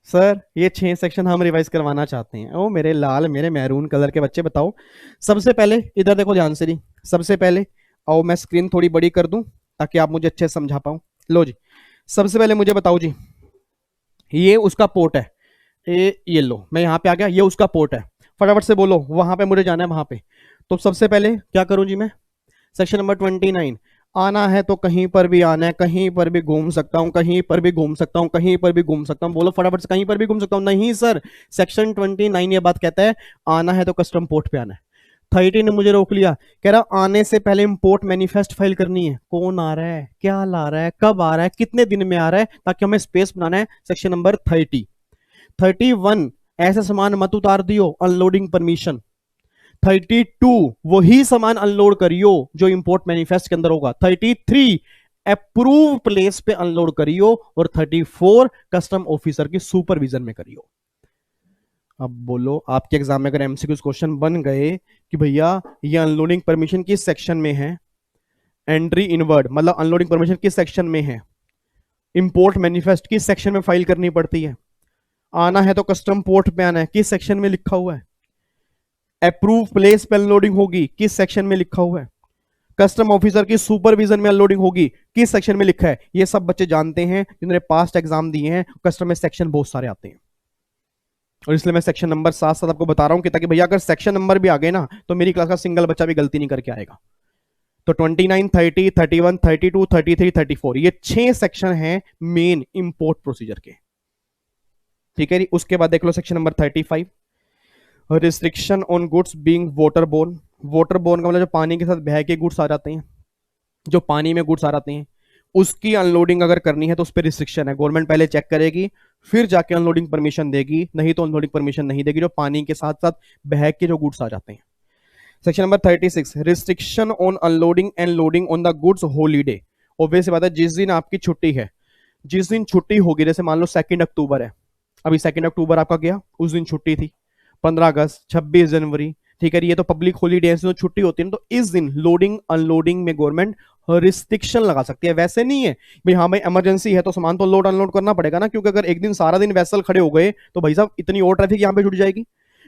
Speaker 1: सर ये 6 सेक्शन हम रिवाइज करवाना चाहते हैं। ओ मेरे लाल, मेरे मैरून कलर के बच्चे, बताओ। सबसे पहले इधर देखो ध्यान से जी। सबसे पहले आओ मैं स्क्रीन थोड़ी बड़ी कर दूं ताकि आप मुझे अच्छे से समझा पाऊं। लो जी, सबसे पहले मुझे बताओ जी, ये उसका पोर्ट है, ये लो मैं यहां पे आ गया, ये उसका पोर्ट है। फटाफट से बोलो, वहां पे मुझे जाना है वहां पे। तो सबसे पहले क्या करूं जी मैं, सेक्शन नंबर 29, आना है तो कहीं पर भी आना है, कहीं पर भी घूम सकता हूं, कहीं पर भी घूम सकता हूं, कहीं पर भी घूम सकता हूं। बोलो फटाफट से, कहीं पर भी घूम सकता हूं? नहीं सर, सेक्शन 29 ये बात कहता है आना है तो कस्टम पोर्ट पे आना है। 30 ने मुझे रोक लिया, कह रहा आने से पहले इंपोर्ट मैनिफेस्ट फाइल करनी है। कौन आ रहा है, क्या ला रहा है, कब आ रहा है, कितने दिन में आ रहा है, ताकि हमें स्पेस बनाना है। Section number 30। 31 ऐसे सामान मत उतार दियो, अनलोडिंग परमिशन। 32 वही सामान अनलोड करियो जो इंपोर्ट मैनिफेस्ट के अंदर होगा। 33 अप्रूव प्लेस पे अनलोड करियो, और 34 कस्टम ऑफिसर की सुपरविजन में करियो। अब बोलो, आपके एग्जाम में अगर एमसीक्यू क्वेश्चन बन गए कि भैया ये अनलोडिंग परमिशन किस सेक्शन में है, एंट्री इनवर्ड मतलब अनलोडिंग परमिशन किस सेक्शन में है, इंपोर्ट मैनिफेस्ट किस सेक्शन में फाइल करनी पड़ती है, आना है तो कस्टम पोर्ट पे आना है किस सेक्शन में लिखा हुआ है, अप्रूव प्लेस पे अनलोडिंग होगी किस सेक्शन में लिखा हुआ है, कस्टम ऑफिसर की सुपरविजन में अनलोडिंग होगी किस सेक्शन में लिखा है, ये सब बच्चे जानते हैं जिन्होंने पास्ट एग्जाम दिए हैं। कस्टम में सेक्शन बहुत सारे आते हैं, और इसलिए मैं सेक्शन नंबर साथ साथ आपको बता रहा हूं कि ताकि भैया अगर सेक्शन नंबर भी आ गए ना तो मेरी क्लास का सिंगल बच्चा भी गलती नहीं करके आएगा। तो 29, 30, 31, 32, 33, 34 ये 6 सेक्शन हैं मेन इंपोर्ट प्रोसीजर के। ठीक है जी। उसके बाद देख लो section number 35, restriction on goods being waterborne. Waterborne का मतलब जो पानी के साथ बह के गुड्स आ जाते हैं, जो पानी में गुड्स आ जाते हैं, उसकी अनलोडिंग अगर करनी है तो उस पर रिस्ट्रिक्शन है। गवर्नमेंट पहले चेक करेगी, फिर जाके अनलोडिंग परमिशन देगी, नहीं तो अनलोडिंग परमिशन नहीं देगी जो पानी के साथ साथ बह के जो गुड्स आ जाते हैं। Section number 36, restriction on unloading and loading on the goods holiday. Obvious बात है, जिस दिन आपकी छुट्टी है, जिस दिन छुट्टी होगी, जैसे मान लो 2 अक्टूबर है, अभी 2 अक्टूबर आपका गया, उस दिन छुट्टी थी। 15 अगस्त, 26 जनवरी, ठीक है, ये तो पब्लिक हॉलीडे है, छुट्टी होती है, तो इस दिन लोडिंग अनलोडिंग में गवर्नमेंट रिस्ट्रिक्शन लगा सकती है। वैसे नहीं है भाई, हाँ भाई इमरजेंसी है तो सामान तो लोड अनलोड करना पड़ेगा ना, क्योंकि अगर एक दिन सारा दिन वेसल खड़े हो गए तो भाई साहब इतनी और ट्रैफिक यहाँ पे जुड़ जाएगी।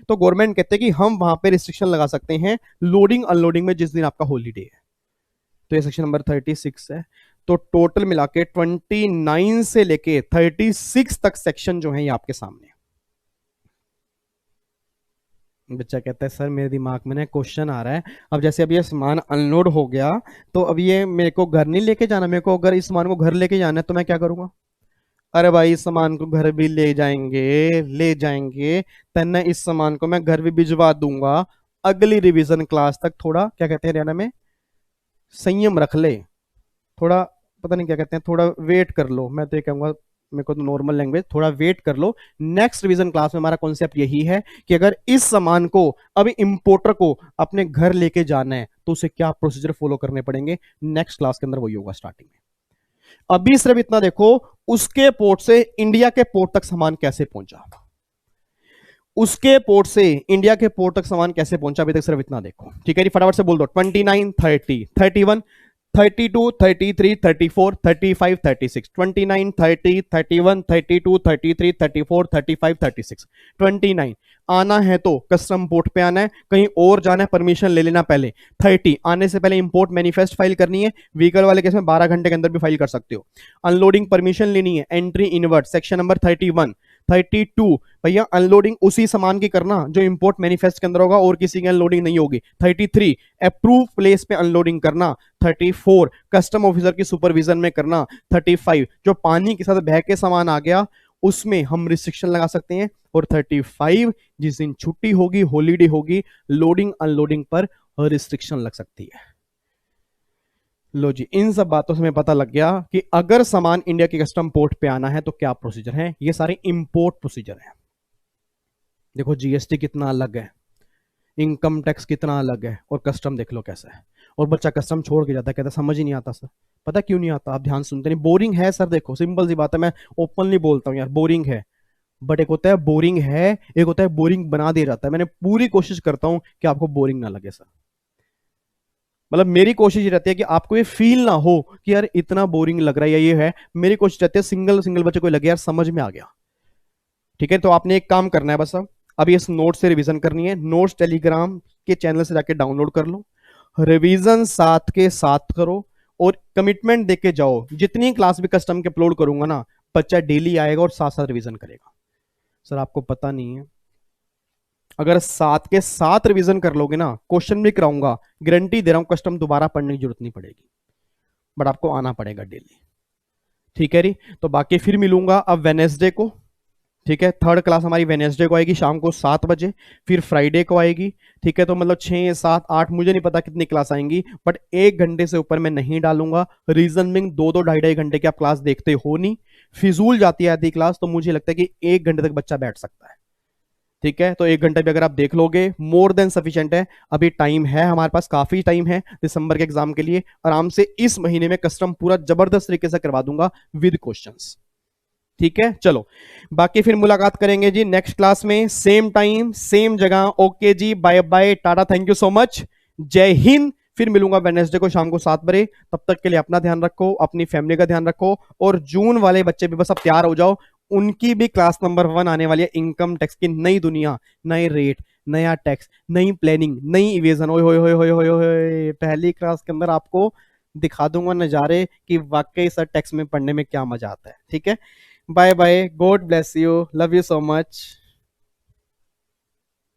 Speaker 1: तो गवर्नमेंट कहते हैं कि हम वहां पे रिस्ट्रिक्शन लगा सकते हैं लोडिंग अनलोडिंग में जिस दिन आपका हॉलीडे है। तो ये सेक्शन नंबर 36 है। तो टोटल मिला के 29 से लेके 36 तक सेक्शन जो है ये आपके सामने। बच्चा कहता है सर मेरे दिमाग में ना क्वेश्चन आ रहा है, अब जैसे अब ये सामान अनलोड हो गया तो अब ये मेरे को घर नहीं लेके जाना, मेरे को अगर इस सामान को घर लेके जाना है तो मैं क्या करूंगा? अरे भाई इस सामान को घर भी ले जाएंगे, ले जाएंगे, तन्ने इस सामान को मैं घर भी भिजवा दूंगा। अगली रिवीजन क्लास तक थोड़ा क्या कहते हैं हरियाणा में, संयम रख ले, थोड़ा पता नहीं क्या कहते हैं, थोड़ा वेट कर लो। मैं तो ये कहूंगा, मेरे को तो नॉर्मल लैंग्वेज, थोड़ा वेट कर लो। नेक्स्ट रिवीजन क्लास में हमारा कॉन्सेप्ट यही है कि अगर इस सामान को अभी इंपोर्टर को अपने घर लेके जाना है तो उसे क्या प्रोसीजर फॉलो करने पड़ेंगे, नेक्स्ट क्लास के अंदर वही होगा स्टार्टिंग में। अभी सिर्फ इतना देखो, उसके पोर्ट से इंडिया के पोर्ट तक सामान कैसे पहुंचा, उसके पोर्ट से इंडिया के पोर्ट तक सामान कैसे पहुंचा, अभी तक सिर्फ इतना देखो। ठीक है जी, फटाफट से बोल दो। 29, 30, 31, 32, 33, 34, 35, 36, 29, 30, 31, 32, 33, 34, 35, 36, 29 आना है तो कस्टम पोर्ट पे आना है, कहीं और जाना है परमिशन ले लेना पहले। 30 आने से पहले इंपोर्ट मैनिफेस्ट फाइल करनी है, व्हीकल वाले केस में 12 घंटे के अंदर भी फाइल कर सकते हो। अनलोडिंग परमिशन लेनी है, एंट्री इनवर्ट सेक्शन नंबर 31। 32 भैया अनलोडिंग उसी सामान की करना जो इंपोर्ट मैनिफेस्ट के अंदर होगा, और किसी की अनलोडिंग नहीं होगी। 33 अप्रूव प्लेस पे अनलोडिंग करना। 34 कस्टम ऑफिसर की सुपरविजन में करना। 35 जो पानी के साथ बह के सामान आ गया उसमें हम रिस्ट्रिक्शन लगा सकते हैं। और 35 जिस दिन छुट्टी होगी, हॉलीडे होगी, लोडिंग अनलोडिंग पर रिस्ट्रिक्शन लग सकती है। लो जी, इन सब बातों से हमें पता लग गया कि अगर सामान इंडिया के कस्टम पोर्ट पे आना है तो क्या प्रोसीजर है। ये सारे इंपोर्ट प्रोसीजर है। देखो जीएसटी कितना अलग है, इनकम टैक्स कितना अलग है, और कस्टम देख लो कैसा है। और बच्चा कस्टम छोड़ के जाता है, कहता समझ ही नहीं आता सर। पता क्यों नहीं आता? आप ध्यान सुनते नहीं। बोरिंग है सर। देखो सिंपल सी बात है, मैं ओपनली बोलता हूँ यार, बोरिंग है। बट एक होता है बोरिंग है, एक होता है बोरिंग बना दिया जाता है। मैंने पूरी कोशिश करता हूं कि आपको बोरिंग ना लगे सर। मतलब मेरी कोशिश ये रहती है कि आपको ये फील ना हो कि यार इतना बोरिंग लग रहा है या ये है। मेरी कोशिश रहती है सिंगल सिंगल बच्चे को लगे यार समझ में आ गया। ठीक है, तो आपने एक काम करना है बस। अब इस नोट से रिवीजन करनी है। नोट्स टेलीग्राम के चैनल से जाके डाउनलोड कर लो, रिवीजन साथ के साथ करो, और कमिटमेंट देके जाओ। जितनी क्लास भी कस्टम के अपलोड करूंगा ना, बच्चा डेली आएगा और साथ साथ रिवीजन करेगा। सर आपको पता नहीं है, अगर साथ के साथ रिवीजन कर लोगे ना, क्वेश्चन भी कराऊंगा, गारंटी दे रहा हूं कस्टम दोबारा पढ़ने की जरूरत नहीं पड़ेगी। बट आपको आना पड़ेगा डेली। ठीक है री। तो बाकी फिर मिलूंगा अब वेनेसडे को। ठीक है, थर्ड क्लास हमारी वेनेसडे को आएगी शाम को 7 बजे, फिर फ्राइडे को आएगी। ठीक है, तो मतलब 6 7 8 मुझे नहीं पता कितनी क्लास आएंगी, बट 1 घंटे से ऊपर मैं नहीं डालूंगा। रीजनिंग 2 2 2.5 2.5 घंटे की आप क्लास देखते हो नहीं, फिजूल जाती है आधी क्लास। तो मुझे लगता है कि 1 घंटे तक बच्चा बैठ सकता है। ठीक है, तो 1 घंटा भी अगर आप देख लोगे मोर देन सफिशिएंट है। अभी टाइम है हमारे पास, काफी टाइम है दिसंबर के एग्जाम के लिए। आराम से इस महीने में कस्टम पूरा जबरदस्त तरीके से करवा दूंगा विद क्वेश्चंस। ठीक है, चलो बाकी फिर मुलाकात करेंगे जी नेक्स्ट क्लास में, सेम टाइम सेम जगह। ओके जी, bye bye, tata, thank you so much, जय हिंद। फिर मिलूंगा वेडनेसडे को शाम को 7 बजे। तब तक के लिए अपना ध्यान रखो, अपनी फैमिली का ध्यान रखो, और जून वाले बच्चे भी बस अब तैयार हो जाओ। उनकी भी क्लास नंबर 1 आने वाली है, इनकम टैक्स की नई दुनिया, नए रेट, नया टैक्स, नई प्लानिंग, नई इवेजन। ओए होए होए होए होए होए, पहली क्लास के अंदर आपको दिखा दूंगा नजारे कि वाकई सर टैक्स में पढ़ने में क्या मजा आता है। ठीक है, bye bye, God bless you, love you so much.